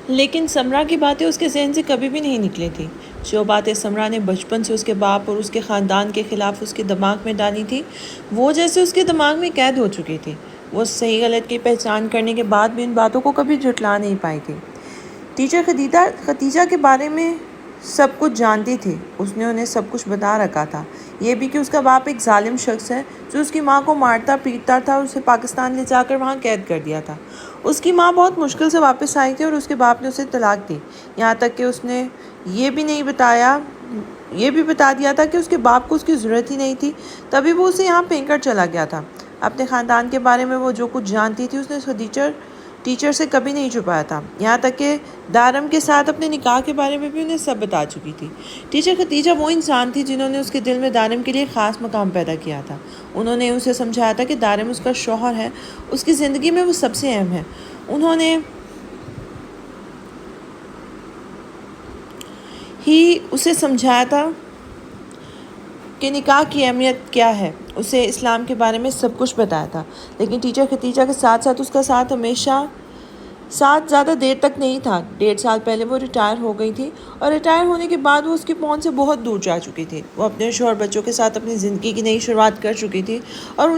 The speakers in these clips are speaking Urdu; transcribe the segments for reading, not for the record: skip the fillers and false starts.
لیکن سمرا کی باتیں اس کے ذہن سے کبھی بھی نہیں نکلی تھی۔ جو باتیں سمرا نے بچپن سے اس کے باپ اور اس کے خاندان کے خلاف اس کے دماغ میں ڈالی تھی، وہ جیسے اس کے دماغ میں قید ہو چکی تھی۔ وہ صحیح غلط کی پہچان کرنے کے بعد بھی ان باتوں کو کبھی جھٹلا نہیں پائی تھی۔ ٹیچر خدیجہ کے بارے میں سب کچھ جانتی تھی۔ اس نے انہیں سب کچھ بتا رکھا تھا، یہ بھی کہ اس کا باپ ایک ظالم شخص ہے جو اس کی ماں کو مارتا پیٹتا تھا اور اسے پاکستان لے جا کر وہاں قید کر دیا تھا۔ اس کی ماں بہت مشکل سے واپس آئی تھی اور اس کے باپ نے اسے طلاق دی، یہاں تک کہ اس نے یہ بھی بتا دیا تھا کہ اس کے باپ کو اس کی ضرورت ہی نہیں تھی، تبھی وہ اسے یہاں پھینک کر چلا گیا تھا۔ اپنے خاندان کے بارے میں وہ جو کچھ جانتی تھی اس نے ٹیچر سے کبھی نہیں چھپایا تھا، یہاں تک کہ دارم کے ساتھ اپنے نکاح کے بارے میں بھی انہیں سب بتا چکی تھی۔ ٹیچر خدیجہ وہ انسان تھی جنہوں نے اس کے دل میں دارم کے لیے خاص مقام پیدا کیا تھا۔ انہوں نے اسے سمجھایا تھا کہ دارم اس کا شوہر ہے، اس کی زندگی میں وہ سب سے اہم ہے۔ انہوں نے اسے سمجھایا تھا کہ نکاح کی اہمیت کیا ہے، اسے اسلام کے بارے میں سب کچھ بتایا تھا۔ لیکن ٹیچر خدیجہ کے ساتھ ساتھ اس کا ساتھ زیادہ دیر تک نہیں تھا۔ 1.5 سال پہلے وہ ریٹائر ہو گئی تھی اور ریٹائر ہونے کے بعد وہ اس کی پہنچ سے بہت دور جا چکی تھی۔ وہ اپنے شوہر بچوں کے ساتھ اپنی زندگی کی نئی شروعات کر چکی تھی اور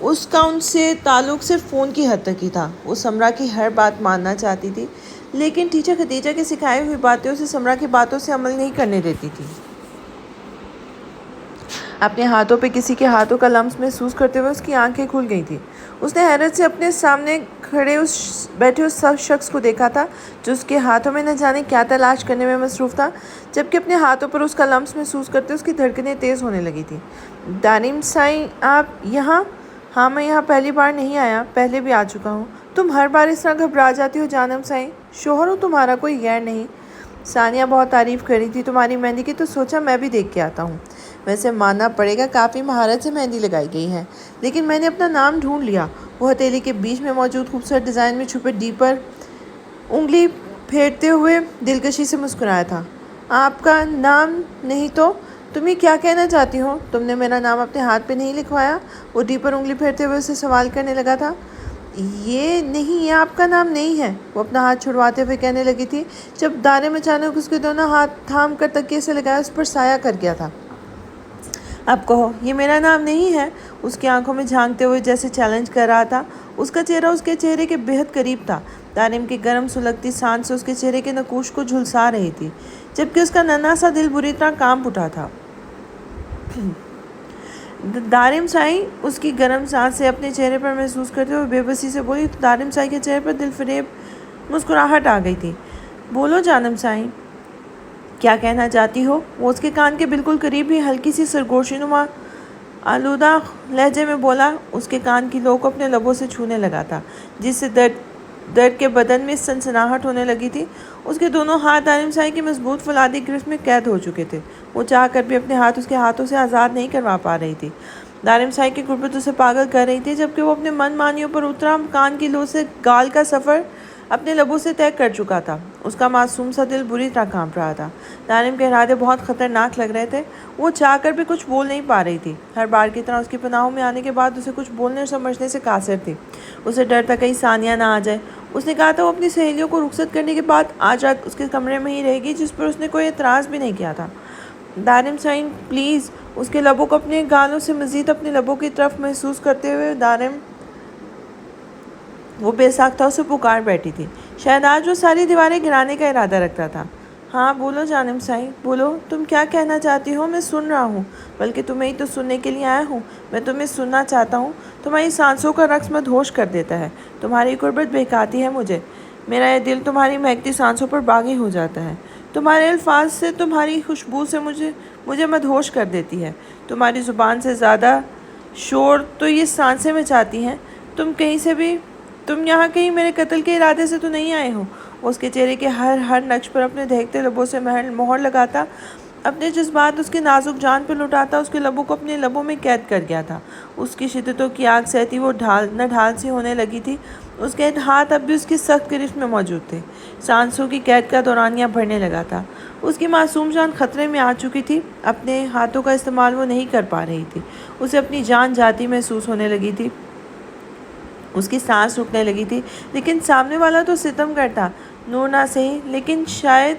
اس کا ان سے تعلق صرف فون کی حد تک ہی تھا۔ وہ سمرا کی ہر بات ماننا چاہتی تھی، لیکن ٹیچر خدیجہ کی سکھائی ہوئی باتیں اسے سمرا کی باتوں سے عمل نہیں کرنے دیتی تھی۔ اپنے ہاتھوں پہ کسی کے ہاتھوں کا لمس محسوس کرتے ہوئے اس کی آنکھیں کھل گئی تھیں۔ اس نے حیرت سے اپنے سامنے بیٹھے اس شخص کو دیکھا تھا جو اس کے ہاتھوں میں نہ جانے کیا تلاش کرنے میں مصروف تھا، جبکہ اپنے ہاتھوں پر اس کا لمس محسوس کرتے اس کی دھڑکنیں تیز ہونے لگی تھیں۔ دارم سائیں، آپ یہاں؟ ہاں، میں یہاں پہلی بار نہیں آیا، پہلے بھی آ چکا ہوں۔ تم ہر بار اس طرح گھبرا جاتی ہو جانم سائیں، شوہر ہو تمہارا، کوئی غیر نہیں۔ ثانیہ بہت تعریف کر رہی تھی تمہاری مہندی کی، تو سوچا میں بھی دیکھ کے آتا ہوں۔ ویسے ماننا پڑے گا کافی مہارت سے مہندی لگائی گئی ہے، لیکن میں نے اپنا نام ڈھونڈ لیا۔ وہ ہتھیلی کے بیچ میں موجود خوبصورت ڈیزائن میں چھپے ڈی پر انگلی پھیرتے ہوئے دلکشی سے مسکرایا تھا۔ آپ کا نام نہیں تو تم یہ کیا کہنا چاہتی ہو؟ تم نے میرا نام اپنے ہاتھ پہ نہیں لکھوایا؟ وہ ڈی پر انگلی پھیرتے ہوئے اسے سوال کرنے لگا تھا۔ یہ آپ کا نام نہیں ہے، وہ اپنا ہاتھ چھڑواتے ہوئے کہنے لگی تھی جب دارم اچانک اس کے دونوں ہاتھ تھام کر تکیے سے لگایا اس پر سایہ کر گیا تھا۔ اب کہو، یہ میرا نام نہیں ہے؟ اس کی آنکھوں میں جھانکتے ہوئے جیسے چیلنج کر رہا تھا۔ اس کا چہرہ اس کے چہرے کے بہت قریب تھا۔ دارم کی گرم سلگتی سانس اس کے چہرے کے نقوش کو جھلسا رہی تھی، جبکہ اس کا ننھا سا دل بری طرح کانپ اٹھا تھا۔ دارم سائی اس کی گرم سانس سے اپنے چہرے پر محسوس کرتے ہوئے بے بسی سے بولی تو دارم سائی کے چہرے پر دل فریب مسکراہٹ آ گئی تھی۔ بولو جانم سائی، کیا کہنا چاہتی ہو؟ وہ اس کے کان کے بالکل قریب ہی ہلکی سی سرگوشی نما آلودہ لہجے میں بولا، اس کے کان کی لو کو اپنے لبوں سے چھونے لگا تھا، جس سے درد کے بدن میں سنسناہٹ ہونے لگی تھی۔ اس کے دونوں ہاتھ دارم سائی کی مضبوط فولادی گرفت میں قید ہو چکے تھے۔ وہ چاہ کر بھی اپنے ہاتھ اس کے ہاتھوں سے آزاد نہیں کروا پا رہی تھی۔ دارم سائی کی غربت اسے پاگل کر رہی تھی، جبکہ وہ اپنے من مانیوں پر اترا کان کی لو سے گال کا سفر اپنے لبوں سے طے کر چکا تھا۔ اس کا معصوم سا دل بری طرح کانپ رہا تھا۔ دارم کے ارادے بہت خطرناک لگ رہے تھے۔ وہ چاہ کر بھی کچھ بول نہیں پا رہی تھی، ہر بار کی طرح اس کی پناہوں میں آنے کے بعد اسے کچھ بولنے اور سمجھنے سے قاصر تھی۔ اسے ڈر تھا کہیں ثانیہ نہ آ جائے۔ اس نے کہا تھا وہ اپنی سہیلیوں کو رخصت کرنے کے بعد آج رات اس کے کمرے میں ہی رہے گی، جس پر اس نے کوئی اعتراض بھی نہیں کیا تھا۔ دارم سائی پلیز، اس کے لبوں کو اپنے گالوں سے مزید اپنے لبوں کی طرف محسوس کرتے ہوئے وہ بے ساختہ اسے پکار بیٹھی تھی۔ شاید آج وہ ساری دیواریں گرانے کا ارادہ رکھتا تھا۔ ہاں بولو جانم سائی، بولو، تم کیا کہنا چاہتی ہو؟ میں سن رہا ہوں، بلکہ تمہیں ہی تو سننے کے لیے آیا ہوں۔ میں تمہیں سننا چاہتا ہوں۔ تمہاری سانسوں کا رقص مدہوش کر دیتا ہے، تمہاری غربت بہکاتی ہے مجھے، میرا یہ دل تمہاری مہکتی سانسوں پر باغی ہو جاتا ہے۔ تمہارے الفاظ سے، تمہاری خوشبو سے مجھے مدہوش کر دیتی ہے۔ تمہاری زبان سے زیادہ شور تو یہ سانسیں مچاتی ہیں۔ تم یہاں کہیں میرے قتل کے ارادے سے تو نہیں آئے ہو؟ وہ اس کے چہرے کے ہر نقش پر اپنے دہکتے لبوں سے مہر لگاتا، اپنے جذبات اس کے نازک جان پر لٹاتا، اس کے لبوں کو اپنے لبوں میں قید کر گیا تھا۔ اس کی شدتوں کی آگ سہتی وہ نہ ڈھال سی ہونے لگی تھی۔ اس کے ہاتھ اب بھی اس کی سخت گرفت میں موجود تھے۔ سانسوں کی قید کا دورانیہ بڑھنے لگا تھا۔ اس کی معصوم جان خطرے میں آ چکی تھی۔ اپنے ہاتھوں کا استعمال وہ نہیں کر پا رہی تھی۔ اسے اپنی جان جاتی محسوس ہونے لگی تھی۔ اس کی سانس رکنے لگی تھی، لیکن سامنے والا تو ستمگر تھا۔ نور نہ صحیح، لیکن شاید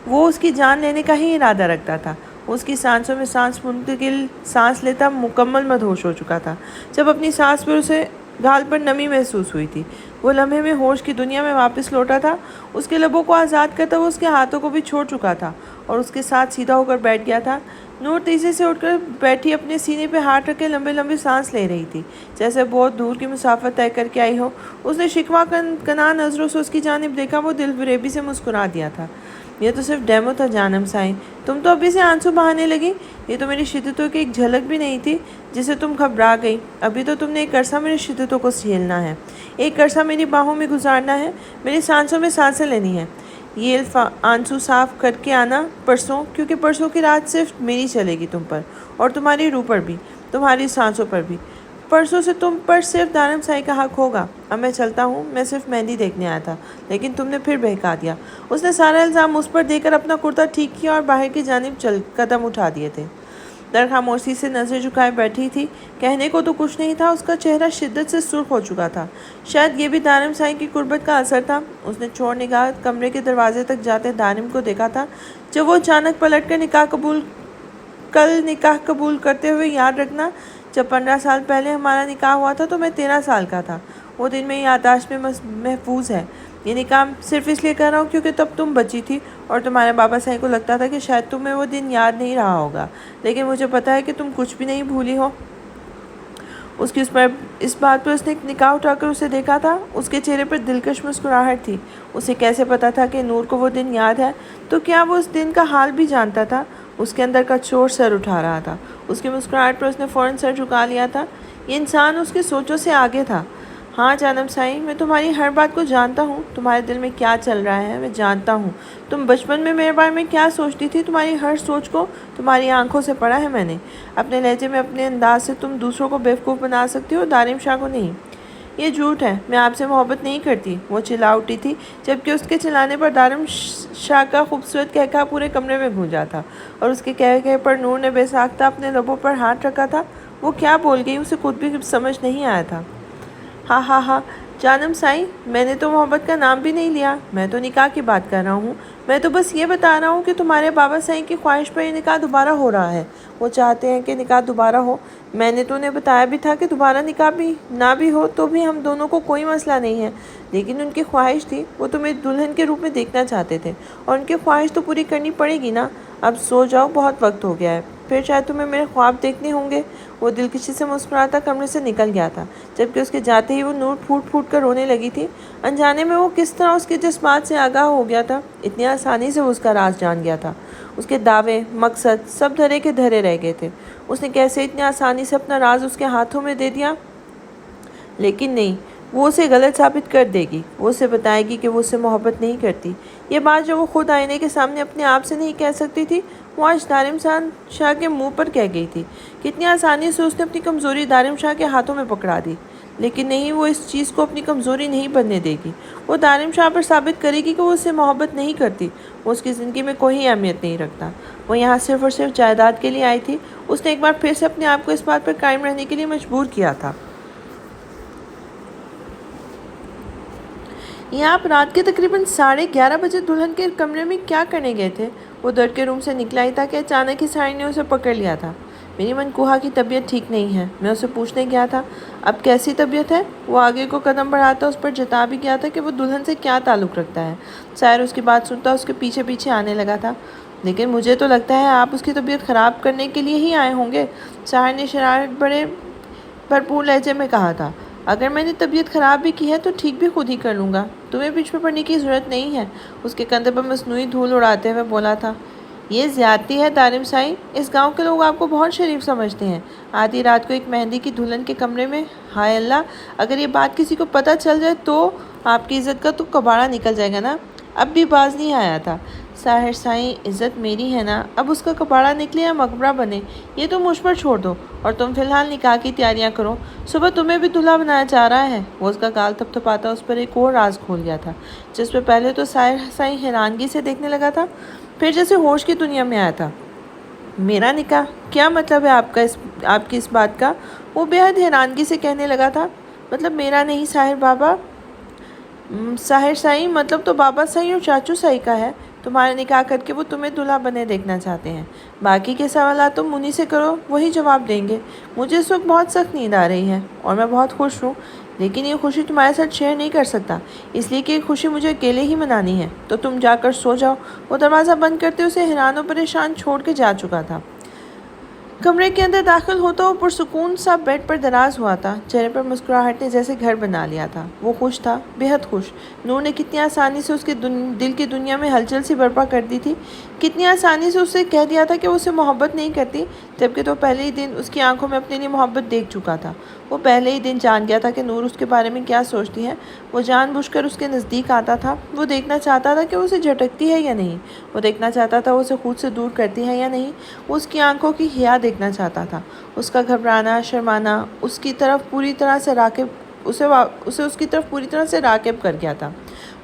وہ اس کی جان لینے کا ہی ارادہ رکھتا تھا۔ اس کی سانسوں میں سانس منتقل سانس لیتا مکمل مدہوش ہو چکا تھا۔ جب اپنی سانس پر اسے گال پر نمی محسوس ہوئی تھی، وہ لمحے میں ہوش کی دنیا میں واپس لوٹا تھا۔ اس کے لبوں کو آزاد کرتا وہ اس کے ہاتھوں کو بھی چھوڑ چکا تھا اور اس کے ساتھ سیدھا ہو کر بیٹھ گیا تھا۔ نور تیزی سے اٹھ کر بیٹھی اپنے سینے پہ ہاتھ رکھ کے لمبے لمبے سانس لے رہی تھی، جیسے بہت دور کی مسافت طے کر کے آئی ہو۔ اس نے شکوہ کناں نظروں سے اس کی جانب دیکھا، وہ دل فریبی سے مسکرا دیا تھا۔ یہ تو صرف ڈیمو تھا جانم سائیں، تم تو ابھی سے آنسو بہانے لگی۔ یہ تو میری شدتوں کی ایک جھلک بھی نہیں تھی جسے تم گھبرا گئی۔ ابھی تو تم نے ایک عرصہ میری شدتوں کو سہلنا ہے، ایک عرصہ میری باہوں میں گزارنا ہے، میری سانسوں میں سانسیں لینی ہے۔ یہ آنسو صاف کر کے آنا پرسوں، کیونکہ پرسوں کی رات صرف میری چلے گی تم پر، اور تمہاری روح پر بھی، تمہاری سانسوں پر بھی۔ پرسوں سے تم پر صرف دانم سائی کا حق ہوگا۔ اب میں چلتا ہوں، میں صرف مہندی دیکھنے آیا تھا، لیکن تم نے پھر بہکا دیا۔ اس نے سارا الزام اس پر دے کر اپنا کرتا ٹھیک کیا اور باہر کی جانب قدم اٹھا دیے تھے۔ در خاموشی سے نظر جھکائے بیٹھی تھی، کہنے کو تو کچھ نہیں تھا۔ اس کا چہرہ شدت سے سرخ ہو چکا تھا، شاید یہ بھی دانم سائی کی قربت کا اثر تھا۔ اس نے چور نگاہ کمرے کے دروازے تک جاتے دانم کو دیکھا تھا، جب وہ اچانک پلٹ کر کل نکاح قبول کرتے ہوئے، یاد رکھنا جب 15 سال پہلے ہمارا نکاح ہوا تھا تو میں 13 سال کا تھا۔ وہ دن میری یادداشت میں محفوظ ہے۔ یہ نکاح صرف اس لیے کر رہا ہوں کیونکہ تب تم بچی تھی اور تمہارے بابا سائی کو لگتا تھا کہ شاید تمہیں وہ دن یاد نہیں رہا ہوگا، لیکن مجھے پتا ہے کہ تم کچھ بھی نہیں بھولی ہو۔ اس بات پر اس نے نکاح اٹھا کر اسے دیکھا تھا۔ اس کے چہرے پر دلکش مسکراہٹ تھی۔ اسے کیسے پتا تھا کہ نور کو وہ دن یاد ہے؟ تو کیا وہ اس دن کا حال بھی جانتا تھا؟ اس کے اندر کا چور سر اٹھا رہا تھا۔ اس کی مسکراہٹ پر اس نے فوراً سر جھکا لیا تھا۔ یہ انسان اس کی سوچوں سے آگے تھا۔ ہاں جانم سائی، میں تمہاری ہر بات کو جانتا ہوں، تمہارے دل میں کیا چل رہا ہے میں جانتا ہوں۔ تم بچپن میں میرے بارے میں کیا سوچتی تھی، تمہاری ہر سوچ کو تمہاری آنکھوں سے پڑھا ہے میں نے۔ اپنے لہجے میں، اپنے انداز سے تم دوسروں کو بیوقوف بنا سکتی ہو، دانم شاہ کو نہیں۔ یہ جھوٹ ہے، میں آپ سے محبت نہیں کرتی۔ وہ چلا اٹھی تھی، جبکہ اس کے چلانے پر دانم شاہ کا خوبصورت کہکہا پورے کمرے میں گونجا تھا، اور اس کے کہے پر نور نے بے ساختہ اپنے لبوں پر ہاتھ رکھا تھا۔ وہ کیا بول گئی اسے خود بھی سمجھ نہیں آیا تھا۔ ہاں ہاں ہاں جانم سائی، میں نے تو محبت کا نام بھی نہیں لیا، میں تو نکاح کی بات کر رہا ہوں۔ میں تو بس یہ بتا رہا ہوں کہ تمہارے بابا سائی کی خواہش پر یہ نکاح دوبارہ ہو رہا ہے۔ وہ چاہتے ہیں کہ نکاح دوبارہ ہو۔ میں نے تو انہیں بتایا بھی تھا کہ دوبارہ نکاح بھی نہ بھی ہو تو بھی ہم دونوں کو کوئی مسئلہ نہیں ہے، لیکن ان کی خواہش تھی، وہ تمہیں دلہن کے روپ میں دیکھنا چاہتے تھے، اور ان کی خواہش تو پوری کرنی پڑے گی نا۔ اب سو جاؤ، بہت وقت ہو گیا ہے، پھر شاید تمہیں میرے خواب دیکھنے ہوں گے۔ وہ دلکشی سے مسکراتا کمرے سے نکل گیا تھا، جبکہ اس کے جاتے ہی وہ نور پھوٹ پھوٹ کر رونے لگی تھی۔ انجانے میں وہ کس طرح اس کے جذبات سے آگاہ ہو گیا تھا، اتنی آسانی سے وہ اس کا راز جان گیا تھا۔ اس کے دعوے، مقصد سب دھرے کے دھرے رہ گئے تھے۔ اس نے کیسے اتنی آسانی سے اپنا راز اس کے ہاتھوں میں دے دیا؟ لیکن نہیں، وہ اسے غلط ثابت کر دے گی۔ وہ اسے بتائے گی کہ وہ اس سے محبت نہیں کرتی۔ یہ بات جو وہ خود آئینے کے سامنے اپنے آپ سے نہیں کہہ سکتی تھی، وہ آج دانم شاہ کے منہ پر کہہ گئی تھی۔ کتنی آسانی سے اس نے اپنی کمزوری دانم شاہ کے ہاتھوں میں پکڑا دی۔ لیکن نہیں، وہ اس چیز کو اپنی کمزوری نہیں بننے دے گی۔ وہ دانم شاہ پر ثابت کرے گی کہ وہ اس سے محبت نہیں کرتی، وہ اس کی زندگی میں کوئی اہمیت نہیں رکھتا۔ وہ یہاں صرف اور صرف جائیداد کے لیے آئی تھی۔ اس نے ایک بار پھر سے اپنے آپ کو اس بات پر قائم رہنے کے لیے مجبور کیا تھا۔ یہاں آپ رات کے تقریباً 11:30 بجے دلہن کے کمرے میں کیا کرنے گئے تھے؟ وہ ڈر کے روم سے نکلا ہی تھا کہ اچانک ہی سائی نے اسے پکڑ لیا تھا۔ میری منکوہا کی طبیعت ٹھیک نہیں ہے، میں اسے پوچھنے گیا تھا۔ اب کیسی طبیعت ہے؟ وہ آگے کو قدم بڑھاتا اس پر جتا بھی گیا تھا کہ وہ دلہن سے کیا تعلق رکھتا ہے۔ ساحر اس کی بات سنتا اس کے پیچھے پیچھے آنے لگا تھا۔ لیکن مجھے تو لگتا ہے آپ اس کی طبیعت خراب کرنے کے لیے ہی آئے ہوں گے، ساحر نے شرارت بڑے بھرپور لہجے میں کہا تھا۔ اگر میں نے طبیعت خراب بھی کی ہے تو ٹھیک بھی خود ہی کر لوں گا، تمہیں پیچھے پڑنے کی ضرورت نہیں ہے۔ اس کے کندھے پر مصنوعی دھول اڑاتے ہوئے بولا تھا۔ یہ زیادتی ہے دانم سائی، اس گاؤں کے لوگ آپ کو بہت شریف سمجھتے ہیں۔ آدھی رات کو ایک مہندی کی دلہن کے کمرے میں، ہائے اللہ، اگر یہ بات کسی کو پتہ چل جائے تو آپ کی عزت کا تو کباڑا نکل جائے گا نا۔ اب بھی باز نہیں آیا تھا۔ ساحر سائی، عزت میری ہے نا، اب اس کا کباڑا نکلے یا مقبرہ بنے یہ تو مجھ پر چھوڑ دو، اور تم فی الحال نکاح کی تیاریاں کرو، صبح تمہیں بھی دلہا بنایا جا رہا ہے۔ وہ اس کا گال تھپ تھپاتا اس پر ایک اور راز کھول گیا تھا، جس پہ پہلے تو ساحر سائی حیرانگی سے دیکھنے لگا تھا، پھر جیسے ہوش کی دنیا میں آیا تھا۔ میرا نکاح؟ کیا مطلب ہے آپ کی اس بات کا؟ وہ بے حد حیرانگی سے کہنے لگا تھا۔ مطلب میرا نہیں ساحر بابا، ساحر سائی مطلب تو بابا سائی اور چاچو سائی کا ہے۔ تمہارا نکاح کر کے وہ تمہیں دلہا بنے دیکھنا چاہتے ہیں۔ باقی کے سوالات تم منی سے کرو، وہی جواب دیں گے۔ مجھے اس وقت بہت سخت نیند آ رہی ہے اور میں بہت خوش ہوں، لیکن یہ خوشی تمہارے ساتھ شیئر نہیں کر سکتا، اس لیے کہ یہ خوشی مجھے اکیلے ہی منانی ہے۔ تو تم جا کر سو جاؤ۔ وہ دروازہ بند کرتے اسے حیران و پریشان چھوڑ کے جا چکا تھا۔ کمرے کے اندر داخل ہوتا وہ پرسکون سا بیڈ پر دراز ہوا تھا۔ چہرے پر مسکراہٹ نے جیسے گھر بنا لیا تھا۔ وہ خوش تھا، بے حد خوش۔ نور نے کتنی آسانی سے اس کے دل کی دنیا میں ہلچل سی برپا کر دی تھی، کتنی آسانی سے اسے کہہ دیا تھا کہ وہ اسے محبت نہیں کرتی، جبکہ تو پہلے ہی دن اس کی آنکھوں میں اپنے لیے محبت دیکھ چکا تھا۔ وہ پہلے ہی دن جان گیا تھا کہ نور اس کے بارے میں کیا سوچتی ہے۔ وہ جان بوجھ کر اس کے نزدیک آتا تھا۔ وہ دیکھنا چاہتا تھا کہ وہ اسے جھٹکتی ہے یا نہیں۔ وہ دیکھنا چاہتا تھا وہ اسے خود سے دور کرتی ہے یا نہیں۔ وہ اس کی آنکھوں کی حیا دیکھنا چاہتا تھا، اس کا گھبرانا، شرمانا، اس کی طرف پوری طرح سے راغب کر گیا تھا۔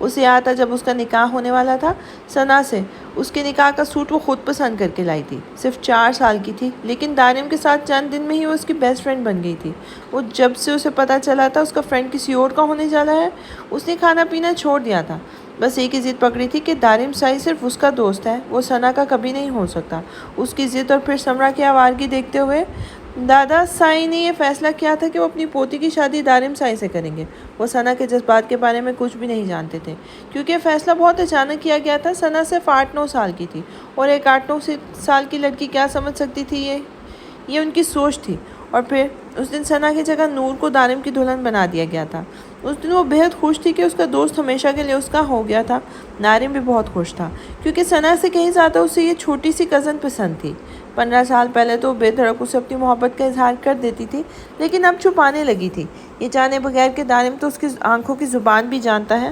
اسے یاد تھا جب اس کا نکاح ہونے والا تھا ثنا سے، اس کے نکاح کا سوٹ وہ خود پسند کر کے لائی تھی۔ صرف 4 سال کی تھی، لیکن دارم کے ساتھ چند دن میں ہی وہ اس کی بیسٹ فرینڈ بن گئی تھی۔ وہ جب سے اسے پتہ چلا تھا اس کا فرینڈ کسی اور کا ہونے جا رہا ہے، اس نے کھانا پینا چھوڑ دیا تھا۔ بس ایک ہی ضد پکڑی تھی کہ دارم سائی صرف اس کا دوست ہے، وہ ثنا کا کبھی نہیں ہو سکتا۔ اس کی ضد اور پھر سمرا کی آوارگی دیکھتے ہوئے دادا سائی نے یہ فیصلہ کیا تھا کہ وہ اپنی پوتی کی شادی دارم سائی سے کریں گے۔ وہ ثنا کے جذبات کے بارے میں کچھ بھی نہیں جانتے تھے، کیونکہ یہ فیصلہ بہت اچانک کیا گیا تھا۔ ثنا صرف 8-9 سال کی تھی، اور ایک 8-9 سال کی لڑکی کیا سمجھ سکتی تھی، یہ ان کی سوچ تھی۔ اور پھر اس دن ثنا کی جگہ نور کو دارم کی دلہن بنا دیا گیا تھا۔ اس دن وہ بہت خوش تھی کہ اس کا دوست ہمیشہ کے لیے اس کا ہو گیا تھا۔ دارم بھی بہت خوش تھا، کیونکہ ثنا سے کہیں زیادہ اسے یہ چھوٹی سی کزن پسند تھی۔ 15 سال پہلے تو بے دھڑک اسے اپنی محبت کا اظہار کر دیتی تھی، لیکن اب چھپانے لگی تھی، یہ جانے بغیر کہ دارم تو اس کی آنکھوں کی زبان بھی جانتا ہے۔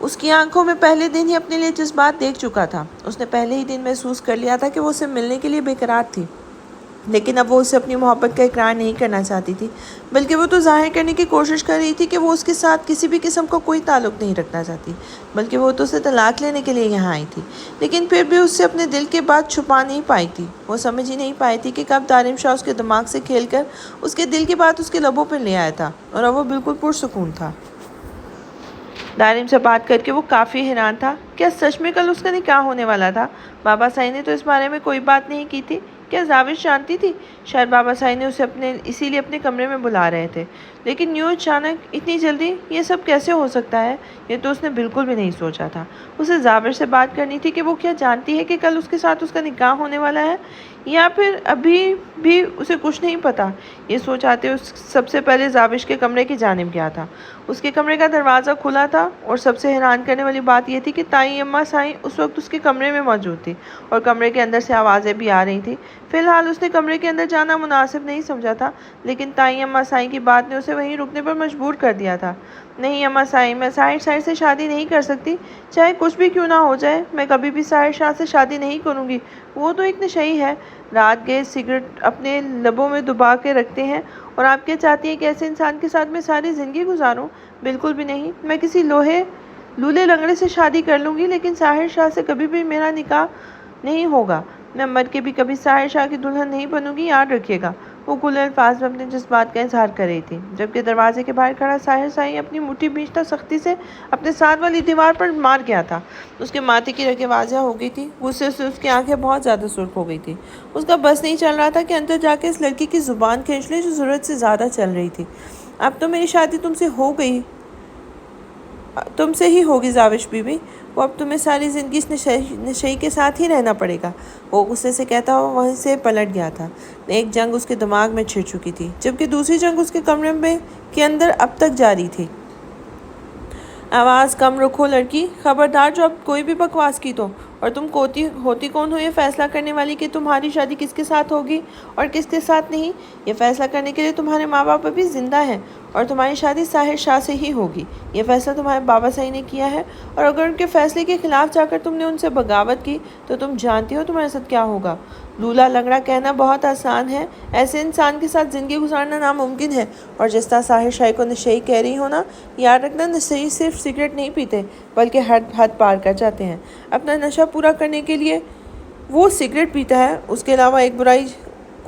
اس کی آنکھوں میں پہلے دن ہی اپنے لیے جذبات دیکھ چکا تھا۔ اس نے پہلے ہی دن محسوس کر لیا تھا کہ وہ اسے ملنے کے لیے بے قرار تھی، لیکن اب وہ اسے اپنی محبت کا اقرار نہیں کرنا چاہتی تھی، بلکہ وہ تو ظاہر کرنے کی کوشش کر رہی تھی کہ وہ اس کے ساتھ کسی بھی قسم کا کوئی تعلق نہیں رکھنا چاہتی، بلکہ وہ تو اسے طلاق لینے کے لیے یہاں آئی تھی۔ لیکن پھر بھی اس سے اپنے دل کی بات چھپا نہیں پائی تھی۔ وہ سمجھ ہی نہیں پائی تھی کہ کب دارم شاہ اس کے دماغ سے کھیل کر اس کے دل کی بات اس کے لبوں پر لے آیا تھا، اور اب وہ بالکل پرسکون تھا۔ دارم سے بات کر کے وہ کافی حیران تھا۔ کیا سچ میں کل اس کا نکاح ہونے والا تھا؟ بابا سائی نے تو اس بارے میں کوئی بات نہیں کی تھی۔ کیا زاوش جانتی تھی؟ شاید بابا سائی نے اسے اسی لیے اپنے کمرے میں بلا رہے تھے، لیکن یوں اچانک اتنی جلدی یہ سب کیسے ہو سکتا ہے؟ یہ تو اس نے بالکل بھی نہیں سوچا تھا۔ اسے زاوش سے بات کرنی تھی کہ وہ کیا جانتی ہے کہ کل اس کے ساتھ اس کا نکاح ہونے والا ہے، یا پھر ابھی بھی اسے کچھ نہیں پتا۔ یہ سوچ آتے اس سب سے پہلے زاوش کے کمرے کی جانب گیا تھا۔ اس کے کمرے کا دروازہ کھلا تھا، اور سب سے حیران کرنے والی بات یہ تھی کہ تائی اماں سائی اس وقت اس کے کمرے میں موجود تھی، اور کمرے کے اندر سے آوازیں بھی آ رہی تھیں۔ فی الحال اس نے کمرے کے اندر جانا مناسب نہیں سمجھا تھا، لیکن تائی اماں سائی کی بات نے اسے وہیں رکنے پر مجبور کر دیا تھا۔ نہیں اماں سائی، میں ساحر سائی سے شادی نہیں کر سکتی، چاہے کچھ بھی کیوں نہ ہو جائے۔ میں کبھی بھی ساحر شاہ سے شادی نہیں کروں گی۔ وہ تو ایک نشئی ہے، رات گئے سگریٹ اپنے لبوں میں دبا کے رکھتے ہیں، اور آپ کیا چاہتی ہیں کہ ایسے انسان کے ساتھ میں ساری زندگی گزاروں؟ بالکل بھی نہیں۔ میں کسی لولے لنگڑے سے شادی کر لوں گی، لیکن ساحر شاہ سے کبھی بھی میرا نکاح نہیں ہوگا۔ میں مر کے بھی کبھی ساحر شاہ کی دلہن نہیں بنوں گی، یاد رکھیے گا۔ وہ کھلے الفاظ میں اپنے جذبات کا اظہار کر رہی تھی، جبکہ دروازے کے باہر کھڑا ساحر سائی اپنی مٹھی بھینچتا سختی سے اپنے ساتھ والی دیوار پر مار گیا تھا۔ اس کے ماتھے کی رگیں واضح ہو گئی تھی، غصے سے اس کی آنکھیں بہت زیادہ سرخ ہو گئی تھی۔ اس کا بس نہیں چل رہا تھا کہ اندر جا کے اس لڑکی کی زبان کھینچ لے جو ضرورت سے زیادہ چل رہی تھی۔ اب تو میری شادی تم سے ہی ہوگی زاوش بیوی، وہ اب تمہیں ساری زندگی اس نشئی کے ساتھ ہی رہنا پڑے گا۔ وہ غصے سے کہتا ہوا وہیں سے پلٹ گیا تھا۔ ایک جنگ اس کے دماغ میں چھڑ چکی تھی، جبکہ دوسری جنگ اس کے کمرے کے اندر اب تک جاری تھی۔ آواز کم رکھو لڑکی، خبردار جو اب کوئی بھی بکواس کی تو، اور تم ہوتی کون ہو یہ فیصلہ کرنے والی کہ تمہاری شادی کس کے ساتھ ہوگی اور کس کے ساتھ نہیں؟ یہ فیصلہ کرنے کے لیے تمہارے ماں باپ ابھی زندہ ہیں، اور تمہاری شادی ساحر شاہ سے ہی ہوگی۔ یہ فیصلہ تمہارے بابا سائی نے کیا ہے، اور اگر ان کے فیصلے کے خلاف جا کر تم نے ان سے بغاوت کی تو تم جانتی ہو تمہارے ساتھ کیا ہوگا۔ لولا لنگڑا کہنا بہت آسان ہے، ایسے انسان کے ساتھ زندگی گزارنا ناممکن ہے۔ اور جس طرح ساحر شاہ کو نشئی کہہ رہی ہو نا، یاد رکھنا نشئی صرف سگریٹ نہیں پیتے، بلکہ حد پار کر جاتے ہیں۔ اپنا نشہ پورا کرنے کے لیے وہ سگریٹ پیتا ہے، اس کے علاوہ ایک برائی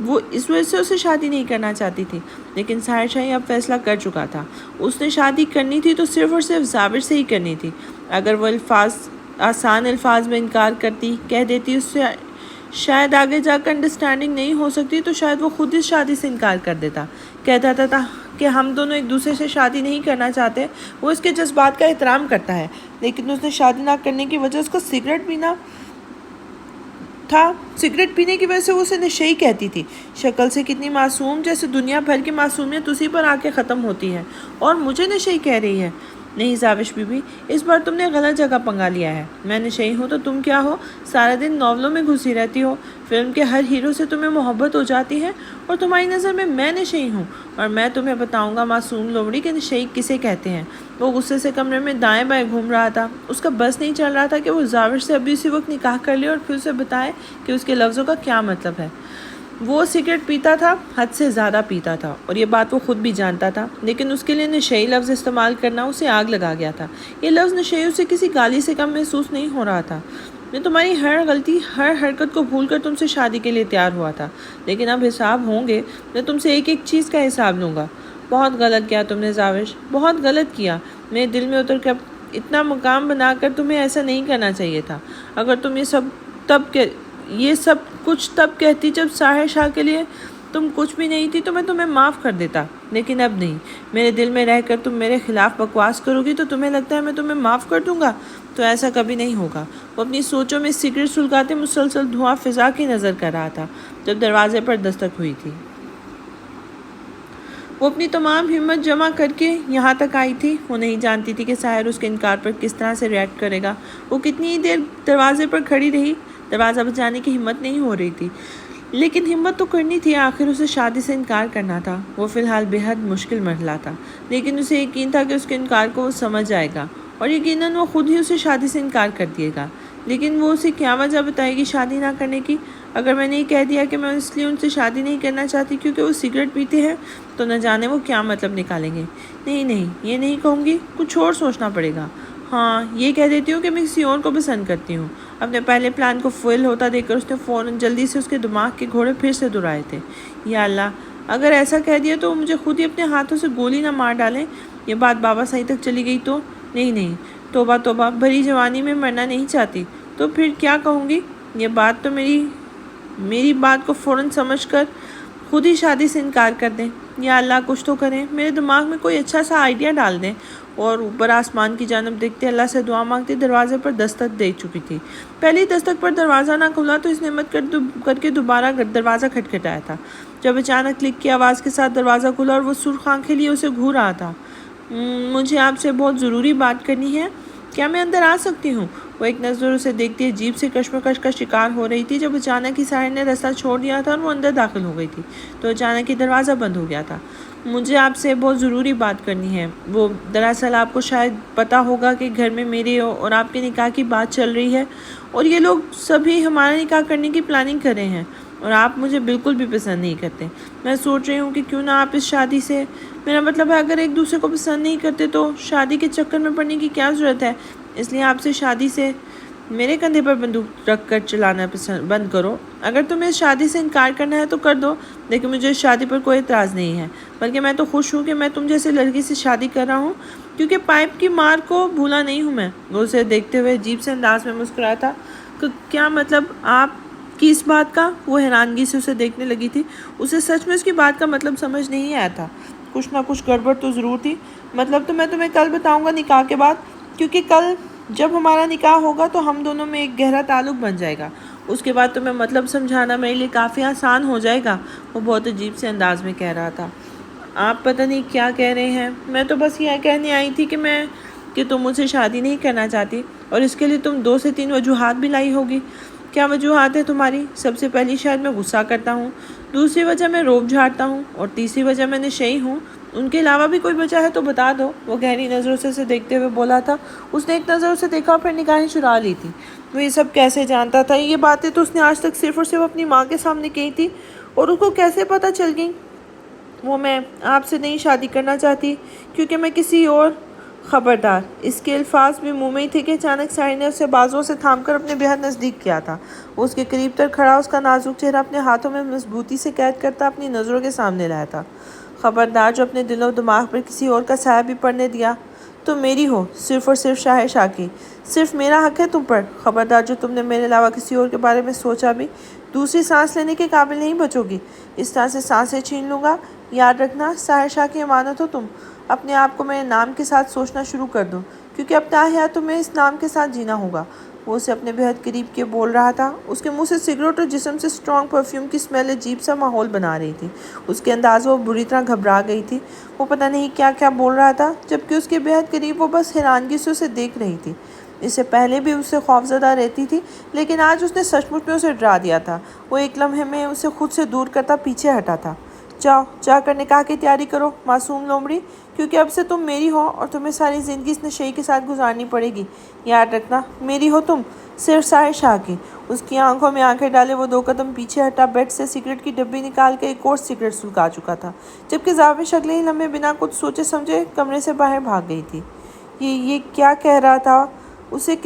وہ اس وجہ سے اسے شادی نہیں کرنا چاہتی تھی، لیکن ساحر شاہی اب فیصلہ کر چکا تھا۔ اس نے شادی کرنی تھی تو صرف اور صرف زابر سے ہی کرنی تھی۔ اگر وہ آسان الفاظ میں انکار کرتی، کہہ دیتی اس سے شاید آگے جا کر انڈرسٹینڈنگ نہیں ہو سکتی، تو شاید وہ خود اس شادی سے انکار کر دیتا، کہتا تھا کہ ہم دونوں ایک دوسرے سے شادی نہیں کرنا چاہتے، وہ اس کے جذبات کا احترام کرتا ہے، لیکن اس نے شادی نہ کرنے کی وجہ اس کو سگریٹ پینا تھا۔ سگریٹ پینے کی وجہ سے وہ اسے نشئی کہتی تھی۔ شکل سے کتنی معصوم، جیسے دنیا بھر کی معصومیت اسی پر آ کے ختم ہوتی ہے، اور مجھے نشئی کہہ رہی ہے۔ نہیں زاوش بی بی، اس بار تم نے غلط جگہ پنگا لیا ہے۔ میں نشئی ہوں تو تم کیا ہو؟ سارا دن ناولوں میں گھسی رہتی ہو، فلم کے ہر ہیرو سے تمہیں محبت ہو جاتی ہے، اور تمہاری نظر میں نشئی ہوں، اور میں تمہیں بتاؤں گا معصوم لومڑی کہ نشئی کسے کہتے ہیں۔ وہ غصے سے کمرے میں دائیں بائیں گھوم رہا تھا۔ اس کا بس نہیں چل رہا تھا کہ وہ زاوش سے ابھی اسی وقت نکاح کر لے اور پھر اسے بتائے کہ اس کے لفظوں کا کیا مطلب ہے۔ وہ سگریٹ پیتا تھا، حد سے زیادہ پیتا تھا، اور یہ بات وہ خود بھی جانتا تھا، لیکن اس کے لیے نشئی لفظ استعمال کرنا اسے آگ لگا گیا تھا۔ یہ لفظ نشئی اسے کسی گالی سے کم محسوس نہیں ہو رہا تھا۔ میں تمہاری ہر غلطی، ہر حرکت کو بھول کر تم سے شادی کے لیے تیار ہوا تھا، لیکن اب حساب ہوں گے۔ میں تم سے ایک ایک چیز کا حساب لوں گا۔ بہت غلط کیا تم نے زاوش، بہت غلط کیا۔ میرے دل میں اتر کر اتنا مقام بنا کر تمہیں ایسا نہیں کرنا چاہیے تھا۔ اگر تم یہ سب کچھ تب کہتی جب ساحر شاہ کے لیے تم کچھ بھی نہیں تھی، تو میں تمہیں معاف کر دیتا، لیکن اب نہیں۔ میرے دل میں رہ کر تم میرے خلاف بکواس کرو گی تو تمہیں لگتا ہے میں تمہیں معاف کر دوں گا، تو ایسا کبھی نہیں ہوگا۔ وہ اپنی سوچوں میں سگریٹ سلگاتے مسلسل دھواں فضا کی نظر کر رہا تھا جب دروازے پر دستک ہوئی تھی۔ وہ اپنی تمام ہمت جمع کر کے یہاں تک آئی تھی۔ وہ نہیں جانتی تھی کہ ساحر اس کے انکار پر کس طرح سے ریئیکٹ کرے گا۔ وہ کتنی دیر دروازے پر کھڑی رہی، دروازہ بجانے کی ہمت نہیں ہو رہی تھی، لیکن ہمت تو کرنی تھی، آخر اسے شادی سے انکار کرنا تھا۔ وہ فی الحال بے حد مشکل مرحلہ تھا، لیکن اسے یقین تھا کہ اس کے انکار کو وہ سمجھ جائے گا، اور یقیناً وہ خود ہی اسے شادی سے انکار کر دیے گا۔ لیکن وہ اسے کیا وجہ بتائے گی شادی نہ کرنے کی؟ اگر میں نے یہ کہہ دیا کہ میں اس لیے ان سے شادی نہیں کرنا چاہتی کیونکہ وہ سگریٹ پیتے ہیں، تو نہ جانے وہ کیا مطلب نکالیں گے۔ نہیں، یہ نہیں کہوں گی، کچھ اور سوچنا پڑے گا۔ ہاں، یہ کہہ دیتی ہوں کہ میں کسی اور کو پسند کرتی ہوں۔ اپنے پہلے پلان کو فیل ہوتا دیکھ کر اس نے فوراً جلدی سے اس کے دماغ کے گھوڑے پھر سے دہرائے تھے۔ یا اللہ، اگر ایسا کہہ دیا تو وہ مجھے خود ہی اپنے ہاتھوں سے گولی نہ مار ڈالیں۔ یہ بات بابا صحیح تک چلی گئی تو نہیں، توبہ توبہ، بھری جوانی میں مرنا نہیں چاہتی، تو پھر کیا کہوں گی؟ یہ بات تو میری بات کو فوراً سمجھ کر خود ہی شادی سے انکار کر دیں۔ یا اللہ، کچھ تو کریں، میرے دماغ میں کوئی اچھا سا آئیڈیا ڈال دیں۔ اور اوپر آسمان کی جانب دیکھتے اللہ سے دعا مانگتے دروازے پر دستک دے چکی تھی۔ پہلی دستک پر دروازہ نہ کھلا تو اس نے ہمت کر کے دوبارہ دروازہ کھٹکھٹایا تھا، جب اچانک کلک کی آواز کے ساتھ دروازہ کھلا اور وہ سرخ آنکھیں لیے اسے گھور رہا تھا۔ مجھے آپ سے بہت ضروری بات کرنی ہے، کیا میں اندر آ سکتی ہوں؟ وہ ایک نظر اسے دیکھتی عجیب سے کشمکش کا شکار ہو رہی تھی، جب اچانک ہی ساحر نے راستہ چھوڑ دیا تھا اور وہ اندر داخل ہو گئی تھی تو اچانک ہی دروازہ بند ہو گیا تھا۔ مجھے آپ سے بہت ضروری بات کرنی ہے۔ وہ دراصل آپ کو شاید پتہ ہوگا کہ گھر میں میرے اور آپ کے نکاح کی بات چل رہی ہے، اور یہ لوگ سبھی ہمارا نکاح کرنے کی پلاننگ کر رہے ہیں، اور آپ مجھے بالکل بھی پسند نہیں کرتے۔ میں سوچ رہی ہوں کہ کیوں نہ آپ اس شادی سے، میرا مطلب ہے اگر ایک دوسرے کو پسند نہیں کرتے تو شادی کے چکر میں پڑنے کی کیا ضرورت ہے؟ اس لیے آپ سے شادی سے میرے کندھے پر بندوق رکھ کر چلانا بند کرو۔ اگر تمہیں اس شادی سے انکار کرنا ہے تو کر دو، لیکن مجھے اس شادی پر کوئی اعتراض نہیں ہے، بلکہ میں تو خوش ہوں کہ میں تم جیسے لڑکی سے شادی کر رہا ہوں، کیونکہ پائپ کی مار کو بھولا نہیں ہوں میں۔ وہ اسے دیکھتے ہوئے عجیب سے انداز میں مسکرایا تھا۔ کیا مطلب آپ کی اس بات کا؟ وہ حیرانگی سے اسے دیکھنے لگی تھی۔ اسے سچ میں اس کی بات کا مطلب سمجھ نہیں آیا تھا۔ کچھ نہ کچھ گڑبڑ تو ضرور تھی۔ مطلب تو میں تمہیں کل بتاؤں گا نکاح کے بعد، کیونکہ کل جب ہمارا نکاح ہوگا تو ہم دونوں میں ایک گہرا تعلق بن جائے گا، اس کے بعد تمہیں مطلب سمجھانا میرے لیے کافی آسان ہو جائے گا۔ وہ بہت عجیب سے انداز میں کہہ رہا تھا۔ آپ پتہ نہیں کیا کہہ رہے ہیں، میں تو بس یہ کہنے آئی تھی کہ تم مجھ سے شادی نہیں کرنا چاہتی، اور اس کے لیے تم 2 سے 3 وجوہات بھی لائی ہوگی۔ کیا وجوہات ہے تمہاری؟ سب سے پہلی، شاید میں غصہ کرتا ہوں، دوسری وجہ میں روب جھاڑتا ہوں، اور تیسری وجہ میں نشئی ہوں۔ ان کے علاوہ بھی کوئی وجہ ہے تو بتا دو۔ وہ گہری نظروں سے اسے دیکھتے ہوئے بولا تھا۔ اس نے ایک نظر اسے دیکھا اور پھر نگاہیں چرا لی تھی۔ وہ یہ سب کیسے جانتا تھا؟ یہ باتیں تو اس نے آج تک صرف اور صرف اپنی ماں کے سامنے کہی تھی، اور اس کو کیسے پتہ چل گئی؟ میں آپ سے نہیں شادی کرنا چاہتی کیونکہ میں کسی اور خبردار، اس کے الفاظ بھی منہ میں ہی تھے کہ اچانک ساحر نے اسے بازوؤں سے تھام کر اپنے بہت نزدیک کیا تھا۔ وہ اس کے قریب تر کھڑا اس کا نازک چہرہ اپنے ہاتھوں میں مضبوطی سے قید کرتا اپنی نظروں کے سامنے لایا تھا۔ خبردار، جو اپنے دل و دماغ پر کسی اور کا سایہ بھی پڑنے دیا۔ تم میری ہو، صرف اور صرف شاہ شاکی، صرف میرا حق ہے تم پر۔ خبردار، جو تم نے میرے علاوہ کسی اور کے بارے میں سوچا بھی، دوسری سانس لینے کے قابل نہیں بچو گی۔ اس طرح سے سانسیں چھین لوں گا۔ یاد رکھنا، ساحر شاہ کی امانت ہو تم۔ اپنے آپ کو میرے نام کے ساتھ سوچنا شروع کر دو، کیونکہ اب تاحیات تمہیں اس نام کے ساتھ جینا ہوگا۔ وہ اسے اپنے بہت قریب کے بول رہا تھا۔ اس کے منہ سے سگریٹ اور جسم سے اسٹرانگ پرفیوم کی اسمیل عجیب سا ماحول بنا رہی تھی۔ اس کے انداز وہ بری طرح گھبرا گئی تھی۔ وہ پتہ نہیں کیا کیا بول رہا تھا، جبکہ اس کے بہت قریب وہ بس حیرانگی سے اسے دیکھ رہی تھی۔ اس سے پہلے بھی اسے خوفزدہ رہتی تھی، لیکن آج اس نے سچ مچ میں اسے ڈرا دیا تھا۔ وہ ایک لمحے میں اسے خود سے دور کرتا پیچھے ہٹا تھا۔ جاؤ، جا کر نکاح کی تیاری کرو معصوم لومڑی، کیونکہ اب سے تم میری ہو اور تمہیں ساری زندگی اس نشئی کے ساتھ گزارنی پڑے گی۔ یاد رکھنا، میری ہو تم، صرف ساحر شاہ کی۔ اس کی آنکھوں میں آنکھیں ڈالے وہ 2 قدم پیچھے ہٹا، بیڈ سے سگریٹ کی ڈبی نکال کے ایک اور سگریٹ سلگا چکا تھا، جبکہ ضابط اگلے ہی لمحے بنا کچھ سوچے سمجھے کمرے سے باہر بھاگ گئی تھی۔ یہ کیا کہہ رہا تھا؟ اسے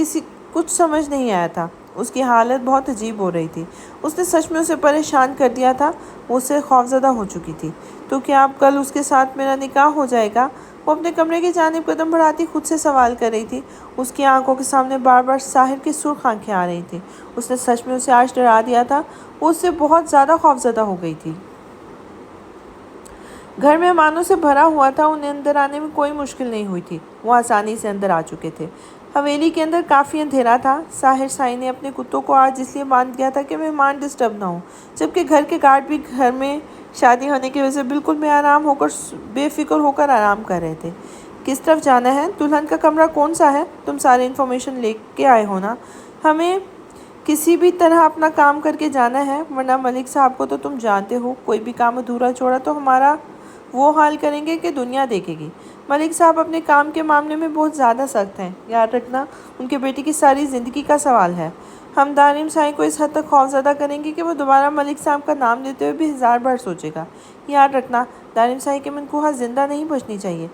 کچھ سمجھ نہیں آیا تھا۔ اس کی حالت بہت عجیب ہو رہی تھی۔ اس نے سچ میں اسے پریشان کر دیا تھا۔ وہ اسے خوفزدہ ہو چکی تھی۔ تو کیا اب کل اس کے ساتھ میرا نکاح ہو جائے گا؟ وہ اپنے کمرے کی جانب قدم بڑھاتی خود سے سوال کر رہی تھی۔ اس کی آنکھوں کے سامنے بار بار ساحر کی سرخ آنکھیں آ رہی تھیں۔ اس نے سچ میں اسے آج ڈرا دیا تھا۔ وہ اس سے بہت زیادہ خوفزدہ ہو گئی تھی۔ گھر مہمانوں سے بھرا ہوا تھا، انہیں اندر آنے میں کوئی مشکل نہیں ہوئی تھی۔ وہ آسانی سے اندر آ چکے تھے۔ حویلی کے اندر کافی اندھیرا تھا۔ ساحر سائی نے اپنے کتوں کو آج اس لیے باندھ دیا تھا کہ مہمان ڈسٹرب نہ ہوں، جبکہ گھر کے گارڈ بھی گھر میں شادی ہونے کی وجہ سے بالکل بے فکر ہو کر آرام کر رہے تھے۔ کس طرف جانا ہے؟ دلہن کا کمرہ کون سا ہے؟ تم سارے انفارمیشن لے کے آئے ہو نا؟ ہمیں کسی بھی طرح اپنا کام کر کے جانا ہے، ورنہ ملک صاحب کو تو تم جانتے ہو، کوئی بھی کام ادھورا چھوڑا تو ہمارا وہ حال کریں گے کہ دنیا دیکھے گی۔ ملک صاحب اپنے کام کے معاملے میں بہت زیادہ سخت ہیں۔ یاد رکھنا، ان کے بیٹے کی ساری زندگی کا سوال ہے۔ ہم دارم سائی کو اس حد تک خوفزدہ کریں گے کہ وہ دوبارہ ملک صاحب کا نام لیتے ہوئے بھی 1000 بار سوچے گا۔ یاد رکھنا، دارم سائی کے منقوہ زندہ نہیں بچنی چاہیے۔